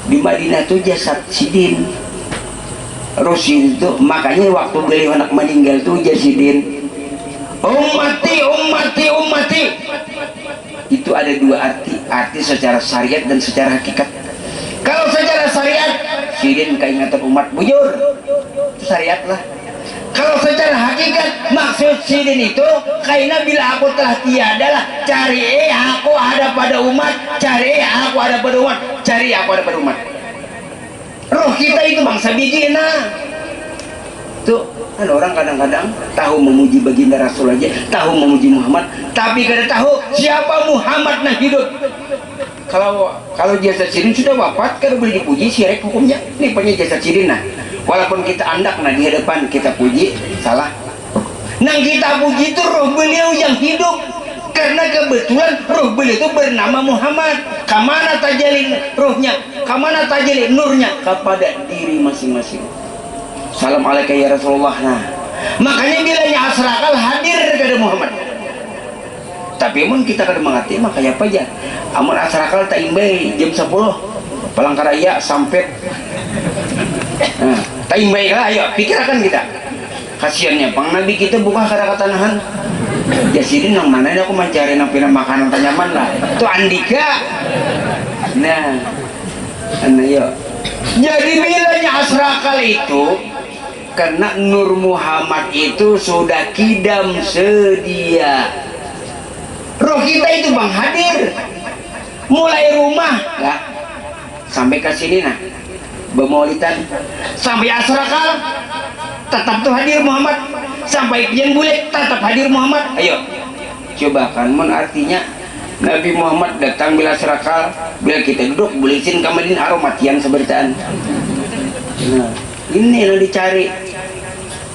Di Madinah itu jasad sidin Rasul itu, makanya waktu beliau anak meninggal itu jasidin ummati itu ada dua arti secara syariat dan secara hakikat. Kalau secara syariat sidin keingatan umat bujur, itu syariat lah. Kalau secara hakikat maksud sidin itu karena bila aku telah tiada lah, cari aku ada pada umat, cari aku ada pada umat. Roh kita itu bangsa bijina. Tuh kan orang kadang-kadang tahu memuji baginda Rasul aja, tahu memuji Muhammad, tapi kada tahu siapa Muhammad nah hidup. Kalau jasad sidin sudah wafat, kada boleh dipuji, syirik hukumnya. Ini punya jasad sidin nah. Walaupun kita andak nah di hadapan kita puji, salah. Nang kita puji itu roh beliau yang hidup, karena kebetulan roh beliau itu bernama Muhammad. Kamana tajalin rohnya, kamana tajalin nurnya kepada diri masing-masing. Salam alaika ya Rasulullah. Nah, makanya bilanya asrakal hadir kepada Muhammad. Tapi mun kita kada mengerti makanya apa aja. Amun asrakal tak imbai jam 10 Palangkaraya sampai. Nah, tak imbai lah, ayo pikirkan kita. Kasiannya pang nabi kita buka kada katanahan. Jasidin nang mana aku mencari nampina makanan tanyaman lah. Itu Andika. Nah, yuk. Jadi bilanya asrakal itu karena Nur Muhammad itu sudah kidam sedia. Roh kita itu bang hadir mulai rumah lah sampai ke sini nah bemaulidan sampai asrakal tetap tuh hadir Muhammad, sampai pian bulet tetap hadir Muhammad. Ayo coba kan mon artinya Nabi Muhammad datang bila asrakal, bila kita duduk bulisin kamalin aromatian seberitaan. Nah, ini yang dicari.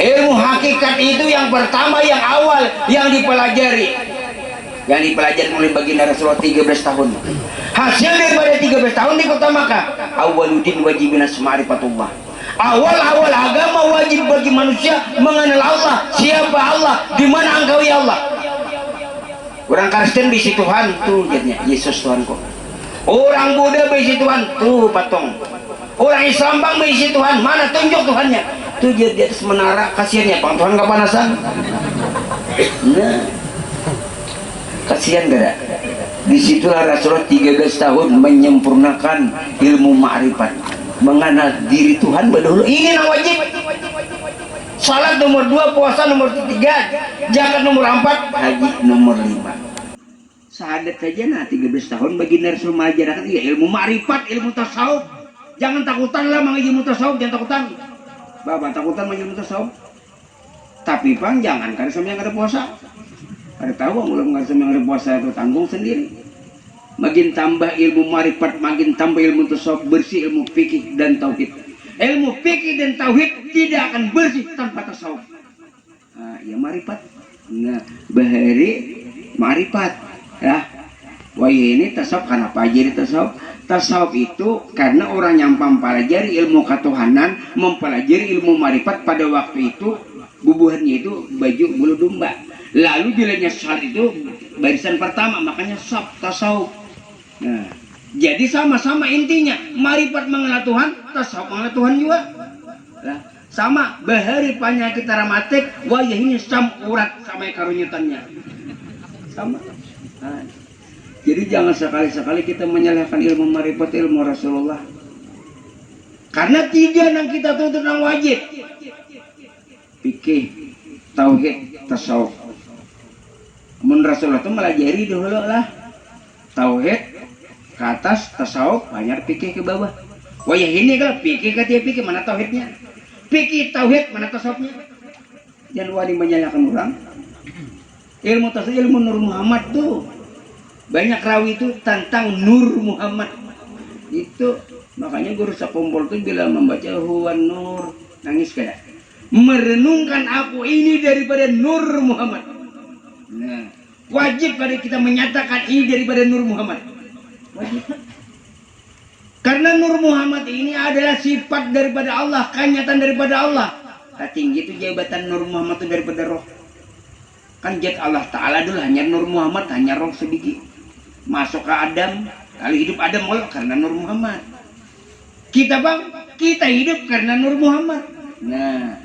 Ilmu hakikat itu yang pertama, yang awal, yang dipelajari mulai baginda Rasulullah 13 tahun. Hasil daripada 13 tahun di kota Makkah, awaludin wajibin ma'rifatullah. Awal agama wajib bagi manusia mengenal Allah. Siapa Allah? Di mana engkau ya Allah? Orang Kristen bisi Tuhan tuh jadinya Yesus Tuhanku. Orang Buddha bisi Tuhan tuh patung. Orang Islam bang bisi Tuhan, mana tunjuk Tuhannya? Tuh di atas menara, kasihannya bang Tuhan kepanasan. Nah, kasihan gak? Disitulah Rasulullah 13 tahun menyempurnakan ilmu ma'rifat, mengenal diri Tuhan berdahulu. Ini yang wajib. Salat nomor 2, puasa nomor 3, zakat nomor 4, haji nomor 5. Sahadat saja nah 13 tahun baginda Rasul mengajarkan ya ilmu ma'rifat, ilmu tasawuf. Jangan takutan lah mengaji ilmu tasawuf, jangan takutan. Bapak takutan mengaji ilmu tasawuf. Tapi bang jangan karena sama yang ada puasa. Ada tahu belum karena sama yang ada puasa itu tanggung sendiri. Makin tambah ilmu ma'rifat, makin tambah ilmu tasawuf, bersih ilmu fikih dan tauhid. Ilmu fikih dan tauhid tidak akan bersih tanpa tasawuf. Nah, ya ma'rifat. Nah, bahari ma'rifat. Ya. Wah ini tasawuf kenapa jadi tasawuf? Tasawuf itu karena orang yang mempelajari ilmu ketuhanan, mempelajari ilmu ma'rifat pada waktu itu bubuhannya itu baju bulu domba. Lalu bilanya syar itu barisan pertama, makanya sab tasawuf. Nah, Jadi sama-sama intinya marifat mengenal Tuhan, tasawuf mengenal Tuhan juga. Nah, sama bahari penyakit ramatik wajah ini sam urat sama karunyutannya. Sama. Nah, jadi jangan sekali-sekali kita menyalahkan ilmu marifat ilmu Rasulullah. Karena tiga yang kita tuntut yang wajib. Fikih, tauhid, tasawuf. Menurut Rasulullah itu melajari dulu lah. Tauhid ke atas, tasawuf, banyak fikih ke bawah. Wah ya ini kalau fikih ke dia fikih, mana tauhidnya? Fikih tauhid, mana tasawufnya? Jangan wani menyalahkan orang. Ilmu tasawuf, ilmu Nur Muhammad tuh banyak rawi itu tentang Nur Muhammad. Itu makanya guru Sakumpul tuh bila membaca Huwan Nur, nangis kada? Merenungkan aku ini daripada Nur Muhammad. Nah, wajib pada kita menyatakan ini daripada Nur Muhammad. Wajib. Karena Nur Muhammad ini adalah sifat daripada Allah, kenyataan daripada Allah. Tak tinggi itu jabatan Nur Muhammad itu daripada roh. Kan jat Allah Ta'ala dulu hanya Nur Muhammad, hanya roh sebiji. Masuk ke Adam, kali hidup Adam Allah karena Nur Muhammad. Kita bang, kita hidup karena Nur Muhammad. Nah,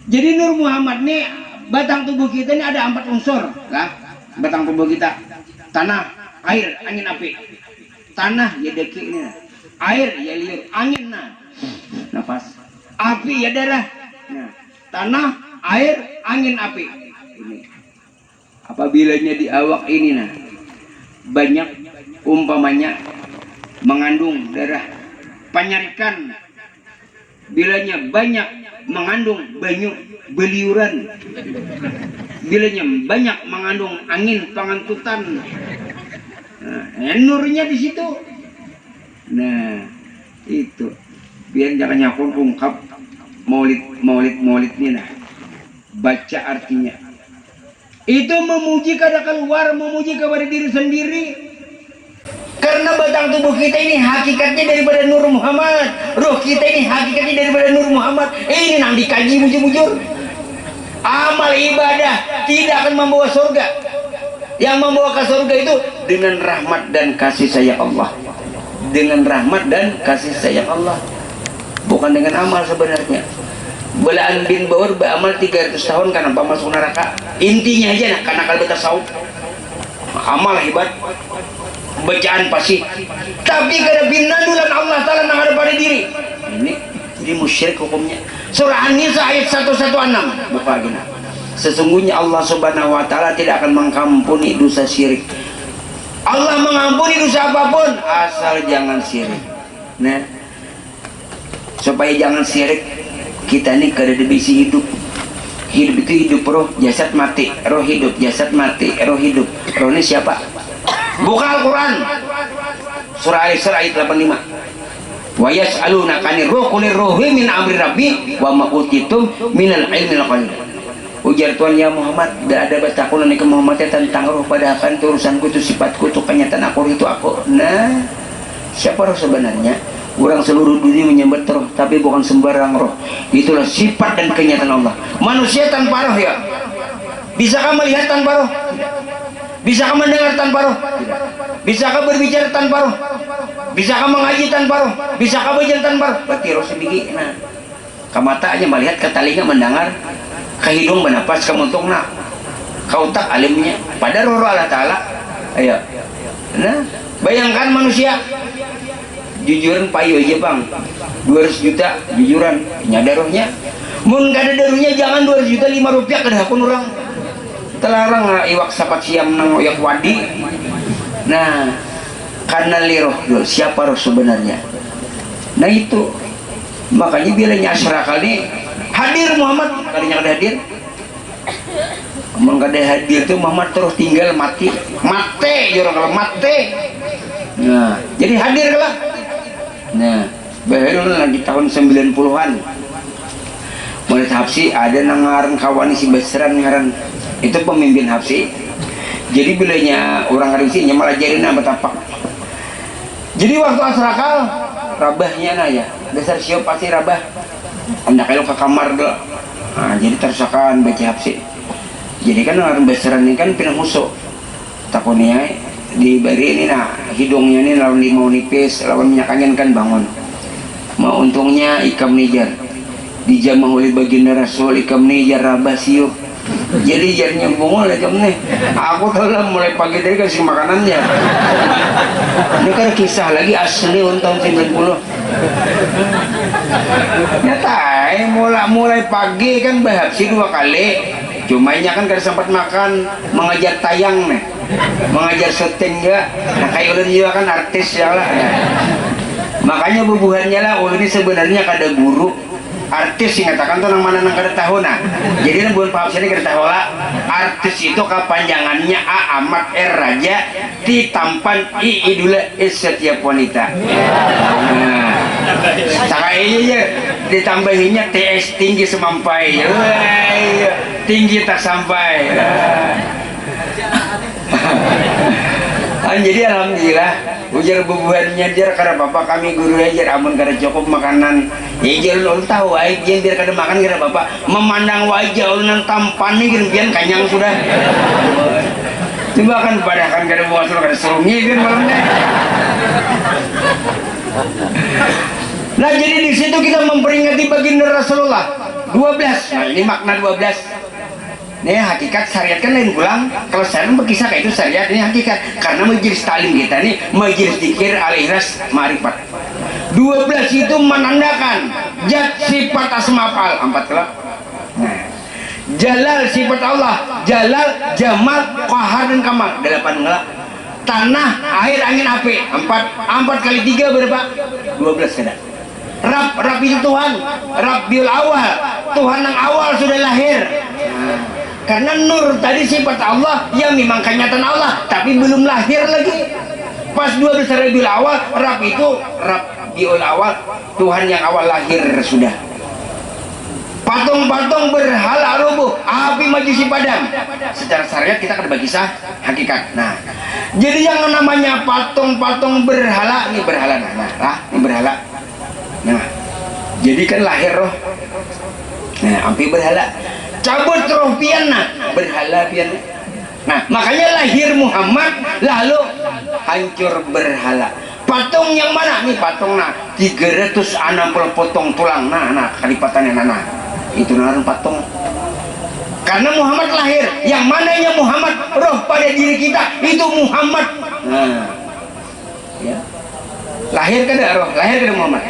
jadi Nur Muhammad ini batang tubuh kita ini ada 4 unsur lah. Batang tubuh kita, tanah, air, angin, api. Tanah ya deki ini, air ya liur, angin nafas, api ya darah. Nah, tanah, air, angin, api. Ini. Apabila di awak ini banyak umpamanya mengandung darah, penyarikan. Bilanya banyak mengandung banyu beliuran. Bilanya banyak mengandung angin pangantutan. Nah, nurnya di situ. Nah, itu. Biar jangan nyakun ungkap maulid-maulidnya. Baca artinya. Itu memuji kada keluar, memuji kepada diri sendiri. Karena batang tubuh kita ini hakikatnya daripada Nur Muhammad. Roh kita ini hakikatnya daripada Nur Muhammad. Ini nang dikaji bujur-bujur. Amal ibadah tidak akan membawa surga. Yang membawa ke surga itu dengan rahmat dan kasih sayang Allah. Dengan rahmat dan kasih sayang Allah. Bukan dengan amal sebenarnya. Belaan bin Baur beramal 300 tahun karena masuk neraka. Intinya aja karena kalau tasawuf. Amal hebat. Bacaan pasti. Tapi kada binadulan Allah Ta'ala nang ada pada diri. Ini jadi musyrik hukumnya. Surah An-Nisa ayat 116. Buka gini. Sesungguhnya Allah Subhanahu wa Ta'ala tidak akan mengampuni dosa syirik. Allah mengampuni dosa apapun asal jangan syirik. Nah, supaya jangan syirik, kita ini kada dibisi hidup. Hidup itu hidup roh, jasad mati. Roh hidup, jasad mati. Roh hidup. Roh ini siapa? Buka Al-Quran. Surah Al-Isra ayat 85. Wa yas'alunaka 'anir ruh qulir ruhi min amri rabbi wa ma utitum minal ilmil qalil. Ujar Tuhan ya Muhammad, tidak ada batakunan ke Muhammad tentang roh, padahal kan itu urusanku, itu sifatku, itu kenyataan aku, itu aku. Nah, siapa roh sebenarnya? Orang seluruh dunia menyembah roh, tapi bukan sembarang roh. Itulah sifat dan kenyataan Allah. Manusia tanpa roh ya? Bisakah melihat tanpa roh? Bisakah mendengar tanpa roh? Bisakah berbicara tanpa roh? Bisakah mengaji tanpa roh? Bisakah berjalan tanpa roh? Berarti roh sendiri. Nah, ke matanya melihat, ke telinga mendengar, ke hidung bernapas, ke muntungna, ke otak alimnya. Pada roh Allah Ta'ala. Ayo. Nah, bayangkan manusia jujuran payu aja bang, 200 juta jujuran, nyadar rohnya. Mun kada darunya jangan 200 juta 5 rupiah kada hakun orang. Telarang iwak sapat siam nang oyak wadi. Nah, karena liroh siapa roh sebenarnya. Nah itu makanya bilanya asyrakal ini hadir Muhammad, kalinya kada hadir. Emang kada hadir tuh Muhammad terus tinggal mati orang kalau mati. Nah, jadi hadir lah. Nah, baru lagi tahun 90-an. Mulai Habsi ada nangaran kawan si Basran ngaran. Itu pemimpin Habsi. Jadi bilanya orang Habsi malah jadi nama tapak. Jadi waktu asrakal rabahnya ya, dasar siop pasti rabah. Anda kalau ke kamar dulu. Nah, jadi tersakan baca Habsi. Jadi kan orang Basran ini kan pindah musuh. Takunya diberi ini nah hidungnya ini lawan limau nipis lawan minyak angin kan bangun. Mau untungnya ikam nijar dijamah oleh baginda Rasul, ikam nijar rabasiu. Jadi jadinya bongol ikam nih. Aku tahu lah mulai pagi tadi kasih makanannya. Ini kan kisah lagi asli tahun 90. Nyata mulai pagi kan behabsi 2 kali. Cuma ini kan kada sempat makan, mengajar tayang nih, mengajar syuting juga. Nah kayak ulun juga kan artis ya lah. Makanya bubuhannya lah, ini sebenarnya kada guru. Artis sih ngatakan tuh nang mana nang kada tahu nah. Jadi nang bukan paham sini kada tahu lah. Artis itu kepanjangannya A Amat R Raja T Tampan I Idola S setiap wanita. Nah, cara ini aja ditambahinnya TS tinggi semampai. Tinggi tak sampai. Jadi alhamdulillah ujar bubuhannya jar karena bapak kami guru ajar amun kada cukup makanan ya jar ulun tahu aja biar kada makan karena bapak memandang wajah ulun tampan nih pian kanyang sudah coba kan pada kan kada buat suruh kada serungi kan malamnya. Nah jadi di situ kita memperingati baginda Rasulullah 12. Nah ini makna 12. Nih hakikat syariat kan lain pulang. Kalau syariat berkisah kayak itu syariat, ini hakikat. Karena majelis talim kita nih majelis zikir al-ikhlas ma'rifat. 12 itu menandakan zat sifat asma af'al 4 kelak. Nah, jalal sifat Allah, jalal, jamal, qahar dan kamal 8 kelak. Tanah, air, angin, api 4 kali 3 berapa? 12 kada. Rab itu Tuhan, Rabbiul awal, Tuhan yang awal sudah lahir. Nah, karena nur tadi sifat Allah yang memang kenyataan Allah tapi belum lahir lagi. Pas 12 Rabiul awal, Rab itu Rabbiul awal, Tuhan yang awal lahir sudah. Patung-patung berhala rubuh, api majusi padam. Secara syariat kita akan berkisah hakikat. Nah, jadi yang namanya patung-patung berhala, ini berhala ini berhala. Nah, jadi kan lahir roh. Nah, api berhala. Cabut roh piana berhala piana. Nah makanya lahir Muhammad lalu hancur berhala. Patung yang mana nih patung nah 360 potong tulang nah kalipatannya nah itu naran patung. Karena Muhammad lahir yang mananya Muhammad roh pada diri kita itu Muhammad. Nah ya lahir kada roh lahir kada Muhammad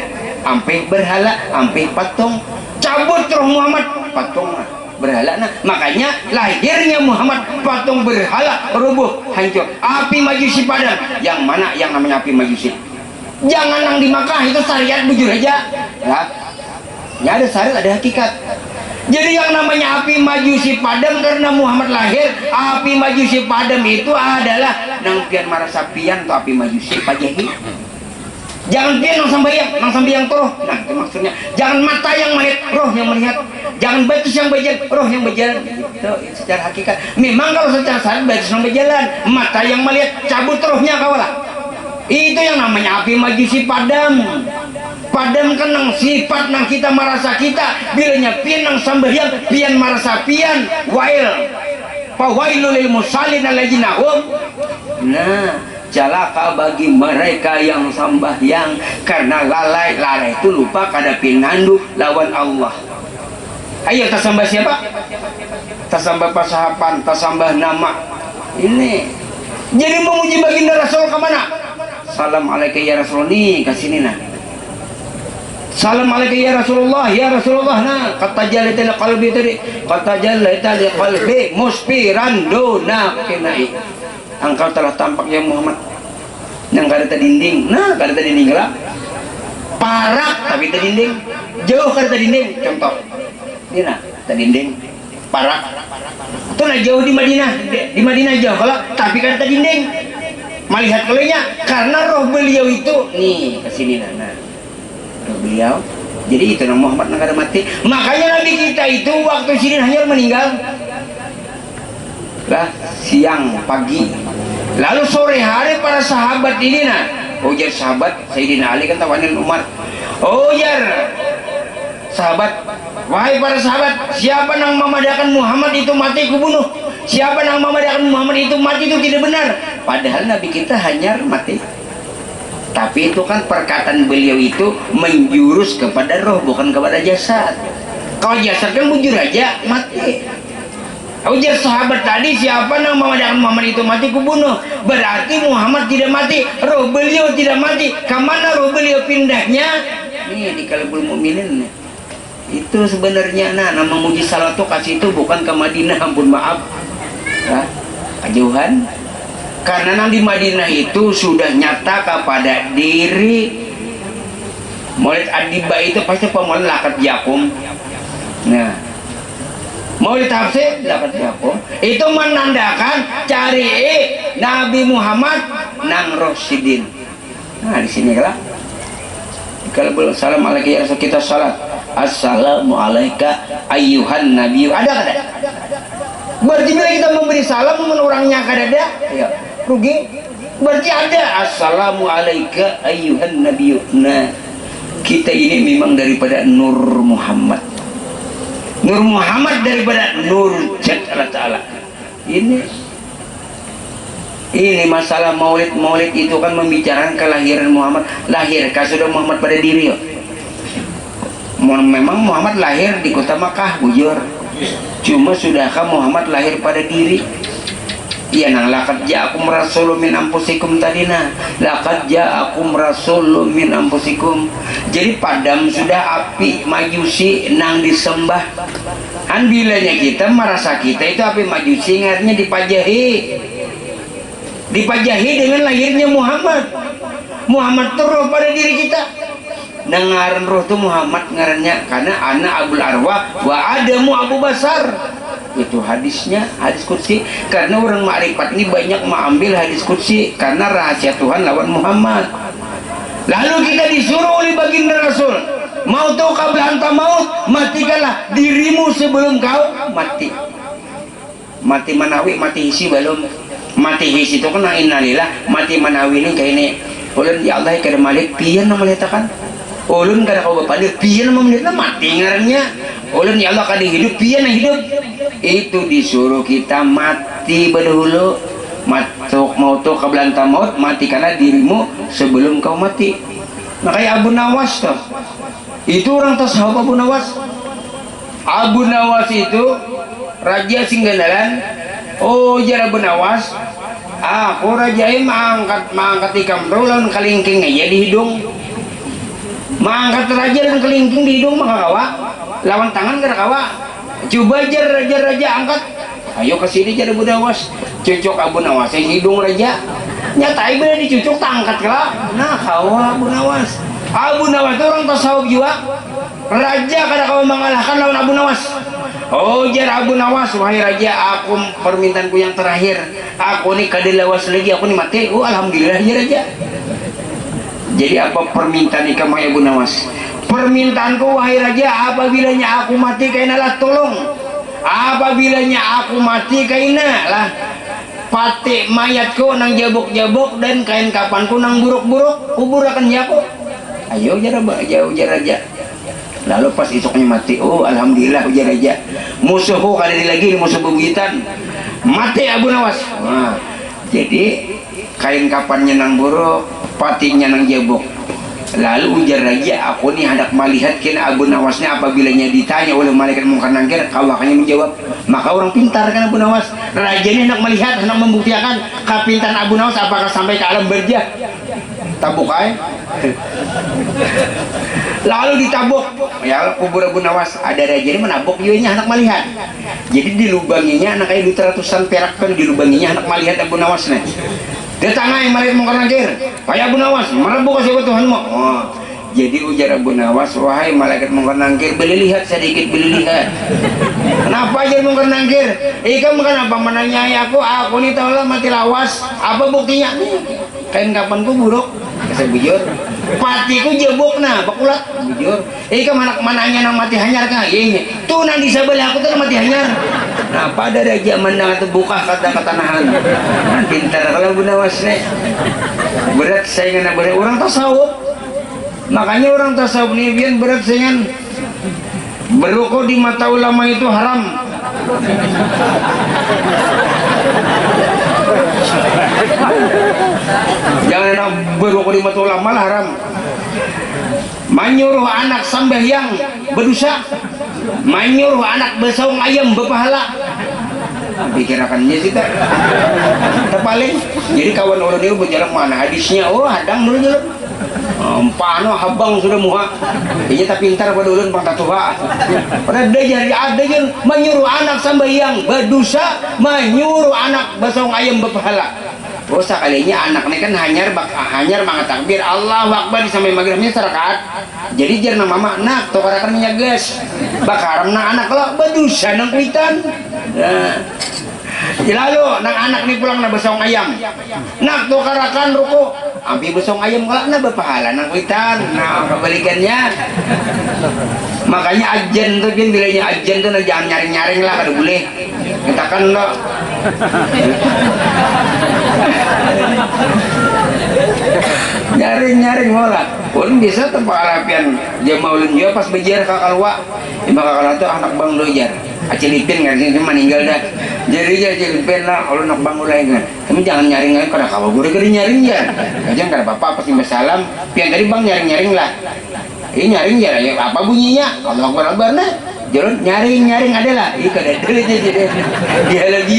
ampe berhala ampe patung cabut roh Muhammad patung nah berhala. Nah makanya lahirnya Muhammad patung berhala rubuh hancur api majusi padam. Yang mana yang namanya api majusi jangan yang di Makkah itu syariat bujur aja ya. Ya ada syariat ada hakikat. Jadi yang namanya api majusi padam karena Muhammad lahir api majusi padam itu adalah nang pian marasapian atau api majusi pajahi. Jangan pian nang sambayang roh. Nah itu maksudnya jangan mata yang melihat roh yang melihat, jangan batus yang berjalan roh yang berjalan. Itu secara hakikat memang kalau secara syariat batus yang berjalan mata yang melihat cabut rohnya kawalah. Itu yang namanya api majusi padam. Padam kan nang sifat nang kita merasa kita bilanya pian nang sambayang pian merasa pian wail fawailul lil musallin alladzina hum. Nah celaka bagi mereka yang sambahyang karena lalai itu lupa kada pinandu lawan Allah. Ayo tasambah siapa? Tasambah pasahapan, tasambah nama. Ini jadi memuji baginda Rasul kemana? Salam alaika ya Rasul nih kasini nah. Salam alaika ya Rasulullah ya Rasulullah nah kata jalatil qalbi tadi kata jalatil qalbi muspiran dona kenai. Engkau telah tampak ya Muhammad yang kada terdinding. Nah kada terdinding lah parak tapi terdinding jauh kada terdinding. Contoh ini nah terdinding parak itu nah jauh di Madinah jauh kalau tapi kada terdinding melihat kelenya karena roh beliau itu nih kesini nah roh beliau. Jadi itu nama Muhammad yang kada mati. Makanya Nabi kita itu waktu Sidin Hajar meninggal lah siang pagi lalu sore hari para sahabat ini nah ujar sahabat Sayyidina Ali kan tawanin Umar ujar sahabat wahai para sahabat siapa yang memadakan Muhammad itu mati kubunuh siapa yang memadakan Muhammad itu mati itu tidak benar padahal Nabi kita hanyar mati. Tapi itu kan perkataan beliau itu menjurus kepada roh, bukan kepada jasad. Kalau jasad kan bujur aja mati. Ujar sahabat tadi, siapa yang memadakan Muhammad itu mati kubunuh. Berarti Muhammad tidak mati, roh beliau tidak mati. Kemana roh beliau pindahnya? Nih di Qalbul Mu'minin. Itu sebenarnya nama muji salatu kasih itu bukan ke Madinah, ampun maaf. Nah, kejauhan. Karena di Madinah itu sudah nyata kepada diri. Maulid Adiba itu pasti pemohon lakat jakum. Nah, Maulid Tafsir lakat jakum itu menandakan cari Nabi Muhammad nang Rosidin. Nah, di sini lah. Kalau belum salam alaikum ya Rasul, kita salat. Assalamualaikum ayyuhan nabi. Ada kada? Berarti bila kita memberi salam menurut orangnya kada ada? Ya. Rugi. Berarti ada. Assalamualaikum ayyuhan nabi. Nah, kita ini memang daripada Nur Muhammad. Nur Muhammad daripada Nur Jat Allah Ta'ala. Ini masalah maulid itu kan membicarakan kelahiran Muhammad. Lahirkah sudah Muhammad pada diri? Memang Muhammad lahir di kota Makkah, bujur. Cuma sudahkah Muhammad lahir pada diri? Iya nang laqad ja'akum rasulun min anfusikum tadina. Laqad ja'akum rasulun min anfusikum. Jadi padam sudah api majusi nang disembah. Kan bilanya kita merasa kita itu api majusi, ngarnya dipajahi. Dipajahi dengan lahirnya Muhammad. Muhammad itu roh pada diri kita. Ngaran roh itu Muhammad ngarannya karena anak Abul Arwah wa Adamu Abu Basar. Itu hadisnya, hadis qudsi. Karena orang makrifat ini banyak mengambil hadis qudsi karena rahasia Tuhan lawan Muhammad. Lalu kita disuruh oleh baginda Rasul, mau tahu qabla anta maut, matikanlah dirimu sebelum kau mati. Mati manawi, mati hisi belum. Mati hisi itu kan innalillah, mati manawi ini kayak ini. Ulun ya Allah kada malik pian nama letakkan. Ulun kada kau bapak dia pian nama melihatnya mati ngarannya. Ulun ya Allah kada hidup pian hidup. Itu disuruh kita mati berdahulu. Mau tuh kebelantar maut, mati karena dirimu sebelum kau mati. Nah kayak Abu Nawas tuh. Itu orang tasawuf Abu Nawas. Abu Nawas itu raja Singgandaran. Oh jar Abu Nawas, aku rajain mengangkat ikam lawan kelingking aja di hidung. Mengangkat raja dan kelingking di hidung maka kawa. Lawan tangan kada kawa. Coba jar raja angkat. Ayo ke sini jar Abu Nawas. Cucuk Abu Nawas yang hidung raja. Nyatai bila dicucuk tangkat kala. Nah kawa Abu Nawas. Abu Nawas itu orang tasawuf juga. Raja kada kawa mengalahkan lawan Abu Nawas. Oh jar Abu Nawas, wahai raja, aku permintaanku yang terakhir. Aku ini kada lawas lagi, aku ini mati. Oh alhamdulillah ya raja. Jadi apa permintaan ikam wahai Abu Nawas? Permintaanku wahai raja, apabilanya aku mati kainalah tolong. Apabilanya aku mati kainalah pati mayatku nang jabok-jabok dan kain kapanku nang buruk-buruk, kubur akan jago. Ayo jar raja. Lalu pas esoknya mati, oh alhamdulillah ujar raja. Musuhku kali lagi musuh begitan. Mati Abu Nawas. Nah, jadi kain kapannya nang buruk, patinya nang jabok. Lalu ujar raja, aku nih hendak melihat kena Abu Nawasnya apabilanya ditanya oleh malaikat mungkar nangkir, kawakannya menjawab. Maka orang pintar kan Abu Nawas. Raja ini hendak melihat, hendak membuktikan kapintaran Abu Nawas apakah sampai ke alam berjah. Tabuk ay. Lalu ditabuk ya kubur Abu Nawas. Ada raja ini menabuk yunya anak melihat. Jadi dilubanginya anak kayak 200-an perak kan dilubanginya anak melihat Abu Nawas nih. Dia tangai malaikat mungkar nakir. Wahai Abu Nawas, merebuk kasih Tuhanmu. Oh, jadi ujar Abu Nawas, wahai malaikat mungkar nakir, beli lihat sedikit, beli lihat. Kenapa aja mungkar nakir? Kamu kenapa menanyai aku ini tahulah mati lawas. Apa buktinya? Kain kapanku buruk. Saya bujur. Patiku jebok nah, bakulat bujur. Kamu anak mananya nang mati hanyar kah? Iya. Tuh nang di sebelah aku tuh mati hanyar. Nah pada raja menang itu buka kata-kata nahan. Pintar kalau Abu Nawas nih. Berat saingan berat orang tasawuf. Makanya orang tasawuf nih biar berat saingan. Berukuk di mata ulama itu haram. Jangan anak berukuri mata ulama lah haram. Menyuruh anak sembahyang berdosa, menyuruh anak besaung ayam berpahala. Pikirakannya sih tak paling. Jadi kawan orang itu berjalan mana hadisnya, oh hadang dulu jalan pano habang sudah muha ini tapi pintar pada ulun pang tatuha pada ada yang menyuruh anak sembahyang berdosa, menyuruh anak besaung ayam berpahala. Oh sekalinya anak ini kan hanyar banget takbir Allahu Akbar sampai maghribnya serakaat. Jadi jangan mama nak tokarakan minyak gas bakaram na anak lo berdosa nang kuitan. Nah, lalu nang anak ni pulang na besaung ayam nak tokarakan ruko ambil besaung ayam kalak na berpahala nang kuitan. Nah kebalikannya makanya ajen tuh kan bilanya ajen tuh jangan nyaring-nyaring lah kada boleh katakan lo nyaring-nyaring malah pun bisa tempat alapian dia mau lunjau pas bejar kakak luak ima kakak tuh anak bang dojar acilipin kan sih meninggal dah jadi dia acilipin lah kalau anak bang mulai kan tapi jangan nyaring-nyaring kada kawa gue kada nyaring ya aja kada apa-apa pasti bersalam pian tadi bang nyaring-nyaring lah ini nyaring ya apa bunyinya Allah Akbar nah jalan nyaring adalah ini kada jadi dia lagi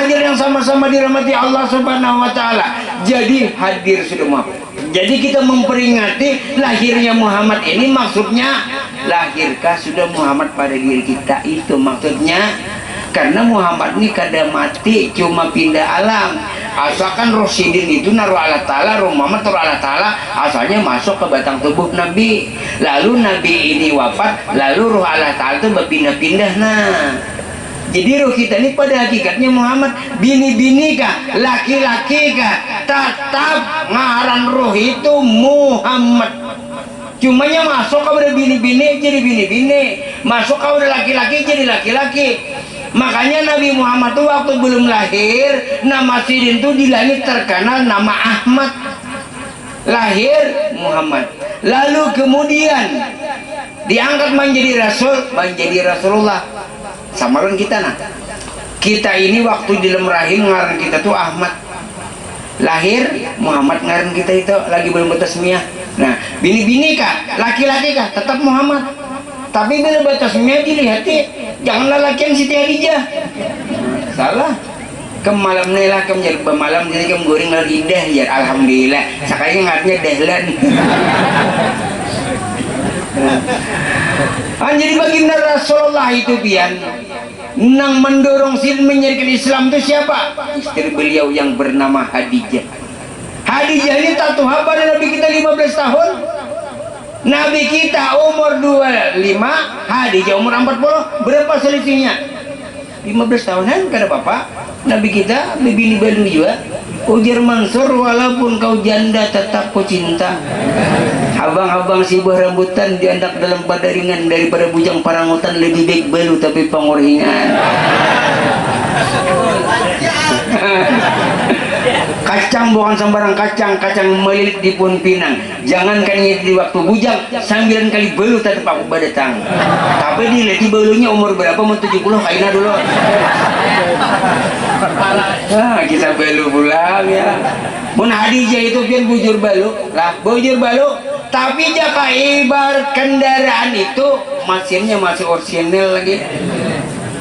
hadir yang sama-sama dirahmati Allah Subhanahu wa taala. Jadi hadir semua. Jadi kita memperingati lahirnya Muhammad ini maksudnya lahirkah sudah Muhammad pada diri kita itu maksudnya. Karena Muhammad ini kada mati cuma pindah alam. Asalkan roh sidin itu naruh Allah Ta'ala, roh Muhammad naruh Allah Ta'ala asalnya masuk ke batang tubuh Nabi. Lalu Nabi ini wafat, lalu roh Allah Ta'ala itu berpindah-pindah. Nah jadi roh kita ini pada hakikatnya Muhammad. Bini-bini kah, laki-laki kah, tetap ngaran roh itu Muhammad. Cumanya masuk kepada bini-bini jadi bini-bini, masuk kepada laki-laki jadi laki-laki. Makanya Nabi Muhammad itu waktu belum lahir, nama sidin itu di langit terkenal nama Ahmad. Lahir Muhammad, lalu kemudian diangkat menjadi Rasul, menjadi Rasulullah. Samaran kita nah, kita ini waktu di dalam rahim ngaran kita tuh Ahmad, lahir Muhammad ngaran kita itu lagi belum bertasmiyah. Nah bini-bini kah, laki-laki kah, tetap Muhammad. Tapi bila bertasmiyah dilihati, janganlah laki yang Siti Hadijah. Salah. Kemalam nih lah kem jadi malam jadi kem goreng lagi indah ya alhamdulillah. Sakanya ngatnya dahlan. Jadi baginda Rasulullah itu pian nang mendorong sin menyerikan Islam itu siapa? Istri beliau yang bernama Hadijah. Hadijah ini tatuha pada Nabi kita 15 tahun. Nabi kita umur 25, Hadijah umur 40. Berapa selisihnya? 15 tahunan kada apa-apa. Nabi kita bibini balu juga. Ujar Mansur walaupun kau janda tetap ku cinta. Abang-abang sibuk rambutan diandak dalam padaringan daripada bujang parangutan lebih baik balu tapi pangoringan. Kacang bukan sembarang kacang, kacang melilit di pohon pinang. Jangankan di waktu bujang, 9 kali belu tetap aku badatang. Tapi dileti belunya umur berapa mau 70 kaina dulu. Kita belu pulang ya. Mun Hadijah itu pian bujur balu, lah bujur balu. Tapi jaka ibarat kendaraan itu mesinnya masih orisinil lagi.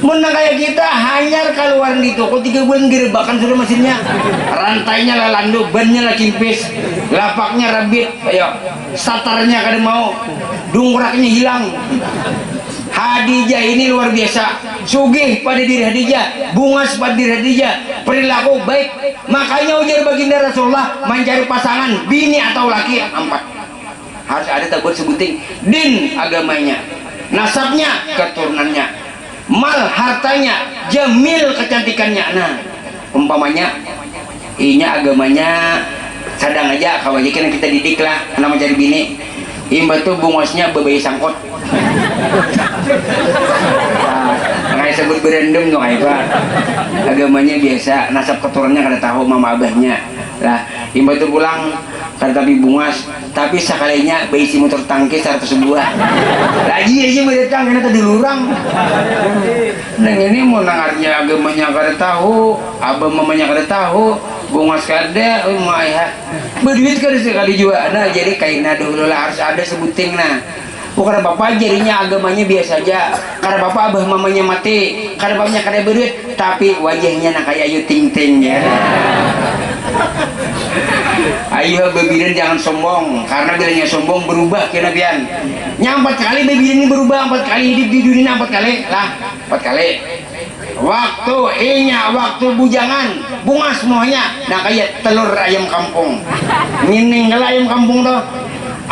Mun kayak kita hanyar keluar di toko 3 bulan gerebakan sudah mesinnya, rantainya lalandu, bannya lah kimpis, lapaknya rabit, ayo starternya kada mau, dungkraknya hilang. Hadijah ini luar biasa, sugih pada diri Hadijah, bungas pada diri Hadijah, perilaku baik. Makanya ujar baginda Rasulullah mencari pasangan bini atau laki 4 harus ada tabur sebuting, din agamanya, nasabnya, keturunannya, mal hartanya, jamil kecantikannya. Nah umpamanya inya agamanya sadang aja kawajikan kita didik lah karena mencari bini imba tuh bungosnya bebayi sangkot nah sebut berendam dong apa agamanya biasa nasab keturunannya kada tahu mama abahnya lah imba tuh pulang kada tapi bungas tapi sekalinya bayi si motor tangki 100 buah lagi aja mendatang karena kedulurang. Neng ini mau nangarnya agamanya kada tahu, abah mamanya kada tahu, bungas kada, ya. Berduit kada sekali juga. Nah jadi kaina dulu lah harus ada sebuting nah. Bukan bapak jadinya agamanya biasa aja. Karena bapak abah mamanya mati, karena bapaknya kada berduit, tapi wajahnya nak kayak Ayu Ting Ting ya. Ayo bebidan jangan sombong, karena bilangnya sombong berubah kena pian. Nya 4 kali bebidan ini berubah, 4 kali hidup di dunia 4 kali lah, 4 kali. Waktu waktu bujangan, bunga semuanya, nah kayak telur ayam kampung. Ngining kalau ayam kampung tuh.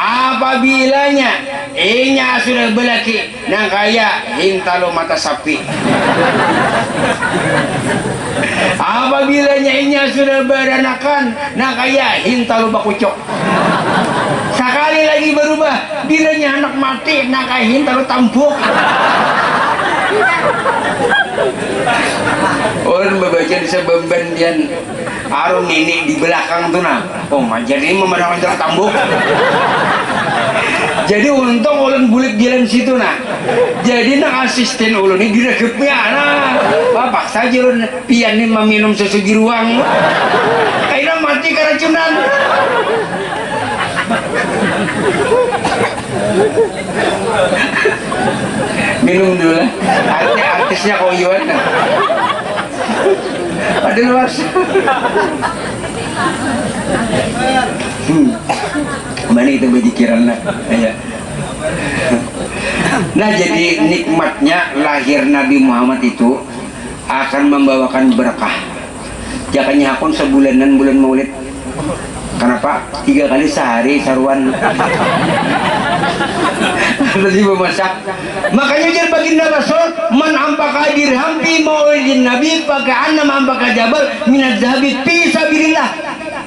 Apabila sudah belaki, nah kayak hintalo mata sapi. Apabila sudah beranakan, nah kayak hintalo bakucok. Sekali lagi berubah, bilanya anak mati, nah kayak hintalo tampuk. Orang membaca di sebembandian arum ini di belakang tuh nah. Oh majar ini memandang tambuk. Jadi untung ulun bulik jalan situ nah. Jadi nak asisten ulun ini diregepnya nah. Bapak saja ulun pian ini meminum susu giruang. Kayaknya mati keracunan. Minum dulu lah. Artisnya koyuan nah. Ada luar. Mana itu bajikiran lah ya. Nah jadi nikmatnya lahir Nabi Muhammad itu akan membawakan berkah. Jakanya akun sebulanan bulan Maulid. Kenapa? 3 kali sehari saruan. Tadi memasak. Makanya jadi baginda Rasul, man ampaka dirham fi maulidin Nabi pakai anam ampaka jabal minaz zahabi fi sabilillah.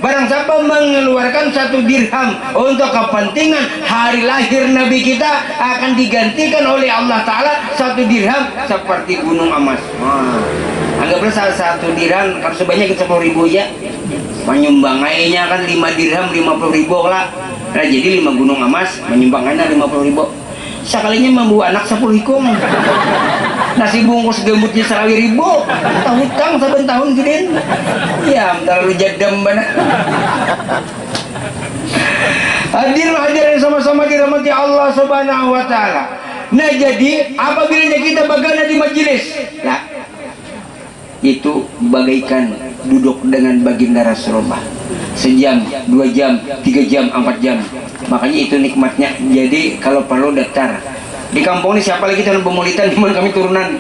Barang siapa mengeluarkan 1 dirham untuk kepentingan hari lahir Nabi kita akan digantikan oleh Allah Ta'ala 1 dirham seperti gunung emas. Anggaplah salah 1 dirham kan sebanyak 10.000 ya. Menyumbangainya kan 5 dirham 50.000 lah. Nah jadi 5 gunung emas menyumbangainya 50.000. Sekalinya membawa anak 10 hikum. Nasi bungkus gembutnya 1.000. Hutang saben tahun geden. Ya terlalu jadam banget. Hadir yang sama-sama dirahmati Allah Subhanahu wa taala. Nah jadi apabila kita bagana di majelis, ya itu bagaikan duduk dengan baginda Rasulullah. Sejam, 2 jam, 3 jam, 4 jam. Makanya itu nikmatnya. Jadi kalau perlu daftar. Di kampung ini siapa lagi yang pemulitan, cuman kami turunan.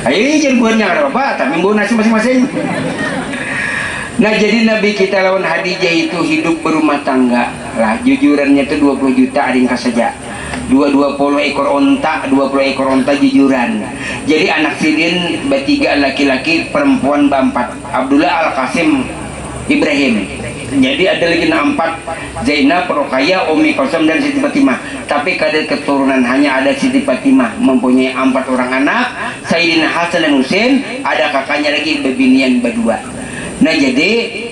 Ayo ini jadi buahnya ada apa? Tapi bawa nasi masing-masing. Nah jadi Nabi kita lawan Khadijah itu hidup berumah tangga lah. Jujurannya itu 20 juta ringkas saja. 20 ekor onta, 20 ekor onta jujuran. Jadi anak sidin bertiga laki-laki, perempuan berempat. Abdullah Al-Qasim Ibrahim. Jadi ada lagi 4, Zainab, Ruqayyah, Ummi Kulsum dan Siti Fatimah. Tapi kadar keturunan hanya ada Siti Fatimah mempunyai 4 orang anak. Sayyidina Hasan dan Husain, ada kakaknya lagi bebinian berdua. Nah jadi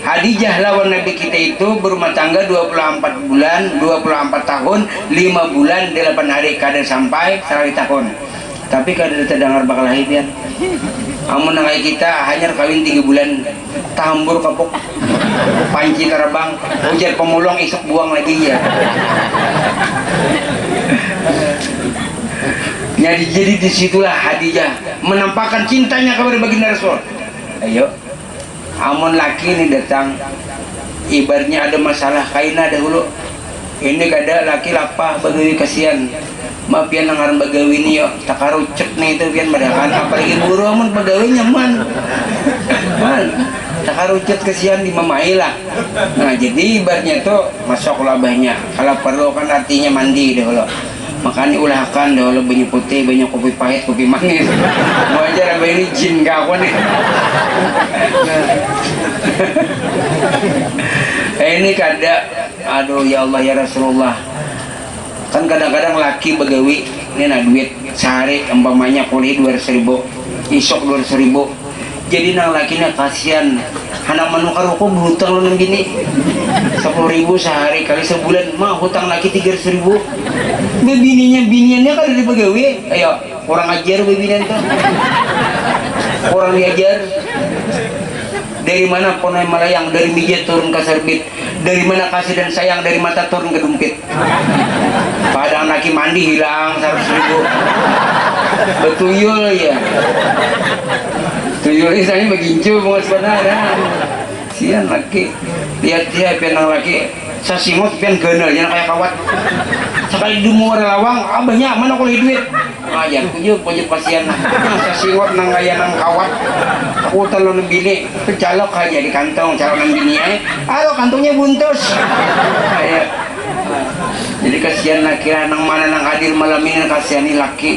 Khadijah lawan Nabi kita itu berumah tangga 24 bulan, 24 tahun, 5 bulan, 8 hari kadar sampai 1 tahun. Tapi kadar terdengar bakal lahir ya. Amun nangai kita hanya kawin 3 bulan, tahambur kapok, panci terbang, ujar pemulung isuk buang lagi ya. Jadi disitulah Khadijah menampakkan cintanya kepada baginda Rasul. Ayo. Amun laki ini datang, ibaratnya ada masalah kaina dahulu. Ini kada laki lapah bagawi kasihan. Maaf ya nangaran bagawi ini yuk tak karucek nih itu pian badakan apalagi buru amun bagawi nyaman. Man, tak karucek kasihan di mamai lah. Nah jadi ibaratnya tuh masuk labahnya. Kalau perlu kan artinya mandi dahulu. Makanya ulahkan dahulu banyak putih, banyak kopi pahit, kopi manis. Mau aja apa ini jin kawan nih. Ini kada, aduh ya Allah ya Rasulullah. Kan kadang-kadang laki begawi, ini nah duit sehari umpamanya kuliah 200.000, isok 200.000. jadi nang lakinya kasihan anak manu karuko berhutang lo nang gini 10.000 sehari kali sebulan mah hutang laki 300.000 biniannya kan dari pegawai ayo orang ajar binian tuh orang diajar dari mana ponai melayang dari mijat turun ke serbit dari mana kasih dan sayang dari mata turun ke dumpit padahal laki mandi hilang 100.000 betuyul ya tuyul ini saya begincu bunga sebenarnya sian laki lihat dia penang laki sasimot pian genel jangan kayak kawat sekali dumur lawang abahnya mana kulit duit aja pujuk kasihan sasimot nang gaya nang kawat aku telur bini kecalok aja di kantong calon nang bini aduh kantongnya buntus kayak jadi kasihan laki nang mana nang hadir malam ini kasihan nih laki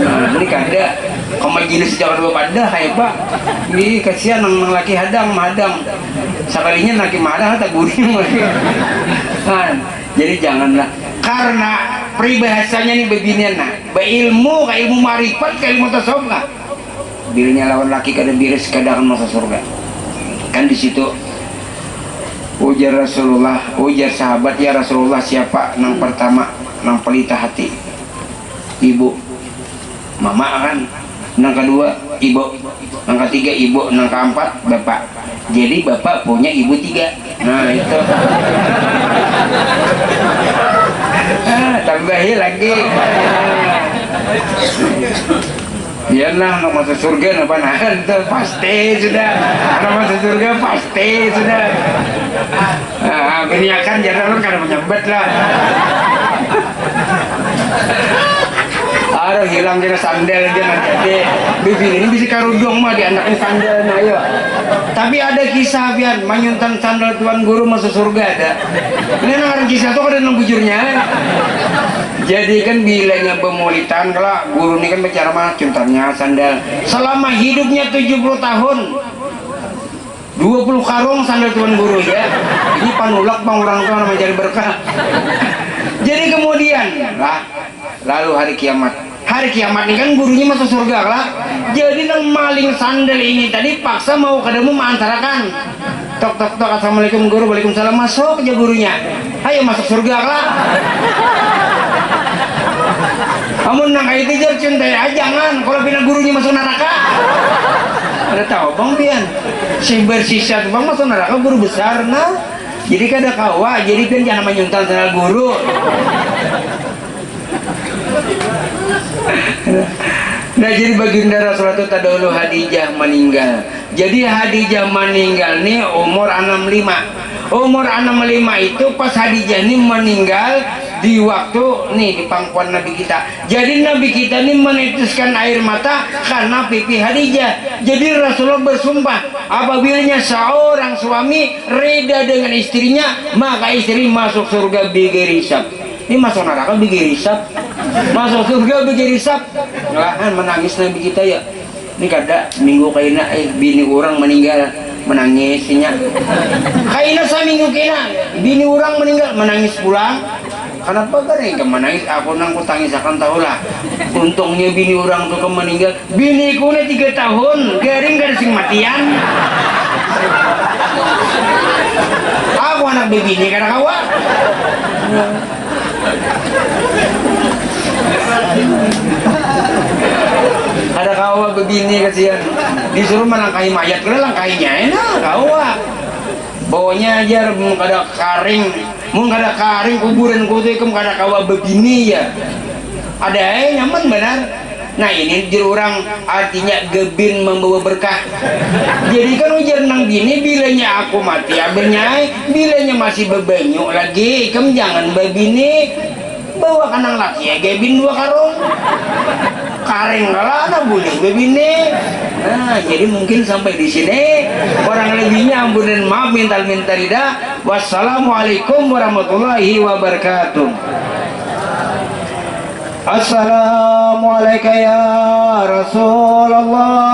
nah, ini kada kemajelis sejak dua pada kayak pak ini kasihan nang laki hadang madang sekalinya laki madang tak guring kan jadi janganlah karena peribahasanya nih beginian nah beilmu ke ilmu marifat ke ilmu tasawuf lah dirinya lawan laki kada biris kada akan masuk surga kan di situ ujar Rasulullah, ujar sahabat ya Rasulullah siapa nang pertama nang pelita hati ibu mama kan nang kedua ibu nang ketiga ibu nang keempat bapak jadi bapak punya ibu 3 nah itu tambahin lagi biarlah anak masuk surga apa nanti pasti sudah anak masuk surga pasti sudah biniakan jangan lu karena menyebet lah aduh hilang dia sandal dia nanti bibi ini bisa karudung mah di anaknya sandal nah ayo tapi ada kisah biar manyuntan sandal tuan guru masuk surga ada ini nang kisah tuh ada nang bujurnya jadi kan bilanya pemulitan kalau guru ini kan bicara mah cuntannya sandal selama hidupnya 70 tahun 20 karung sandal tuan guru ya ini panulak bang orang tua namanya jadi berkah jadi kemudian lah lalu hari kiamat ini kan gurunya masuk surga lah jadi nang maling sandal ini tadi paksa mau ketemu mengantarakan tok assalamualaikum guru waalaikumsalam masuk aja gurunya ayo masuk surga lah kamu nang kayak itu cintai aja jangan kalau bina gurunya masuk neraka ada tahu bang pian si bersisat bang masuk neraka guru besar nah jadi kada kawa jadi kan jangan menyuntal sandal guru nah jadi baginda Rasulullah itu tadahulu Hadijah meninggal jadi Hadijah meninggal nih umur 65 itu pas Hadijah ini meninggal di waktu nih di pangkuan Nabi kita jadi Nabi kita ini menitiskan air mata karena pipi Hadijah jadi Rasulullah bersumpah apabila seorang suami reda dengan istrinya maka istri masuk surga bigir hisab ini masuk neraka bigir hisab masuk surga bigir hisab ngelahan menangis Nabi kita ya ini kada minggu kaina bini orang meninggal menangisnya kaina saminggu kena bini orang meninggal menangis pulang kenapa kan menangis aku nang kutangis akan tahu lah untungnya bini orang tuh meninggal bini ku 3 tahun garing gak sing matian aku anak bini karena kawa ada kawa begini kasihan disuruh melangkahi mayat kena langkahinya enak kawa bawanya aja mau kada karing kuburan kutu ikem kada kawa begini ya ada nyaman benar nah ini juru orang artinya gebin membawa berkah jadi kan ujar nang gini bilanya aku mati abirnya bilanya masih bebanyu lagi ikem jangan begini bawa kanang laki ya gebin 2 karung karing kalah ada boleh begini nah jadi mungkin sampai di sini orang lebihnya ampunan maaf minta rida wassalamualaikum warahmatullahi wabarakatuh. Assalamualaikum ya Rasulullah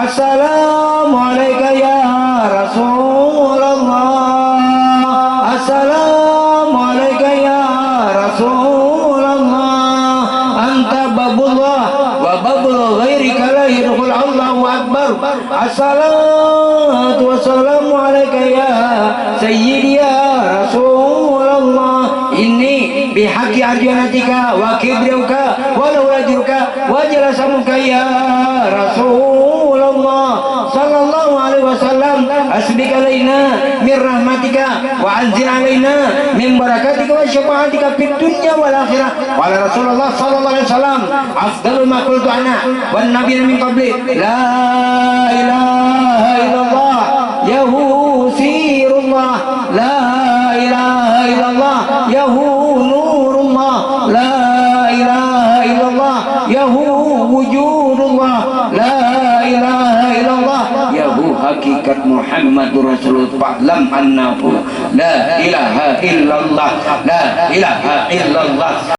assalamualaikum ya Rasulullah assalamualaikum ya Rasulullah anta babullah wa babul ghairika la yadkhul Allah wa Assalatu wassalamu alaika ya sayyidi ya Rasulullah. Inni bihaqi arjanatika wa kibriuka wa laulajuka wa jalasamuka ya Rasulullah sallallahu alaihi wasallam. Asbik alaina min rahmatika wa anzil alaina min barakatika wa syafaatika fid dunya wal akhirah. Qala Rasulullah sallallahu alaihi wasallam, afdalul ma qultu ana wan nabiyyu min qabli, la ilaha illallah yahu sirullah, la ilaha illallah yahu nurullah, la ilaha illallah yahu wujudullah, la ilaha illallah yahu hakikat Muhammadur Rasulullah. Fa'lam annahu la ilaha illallah, la ilaha illallah.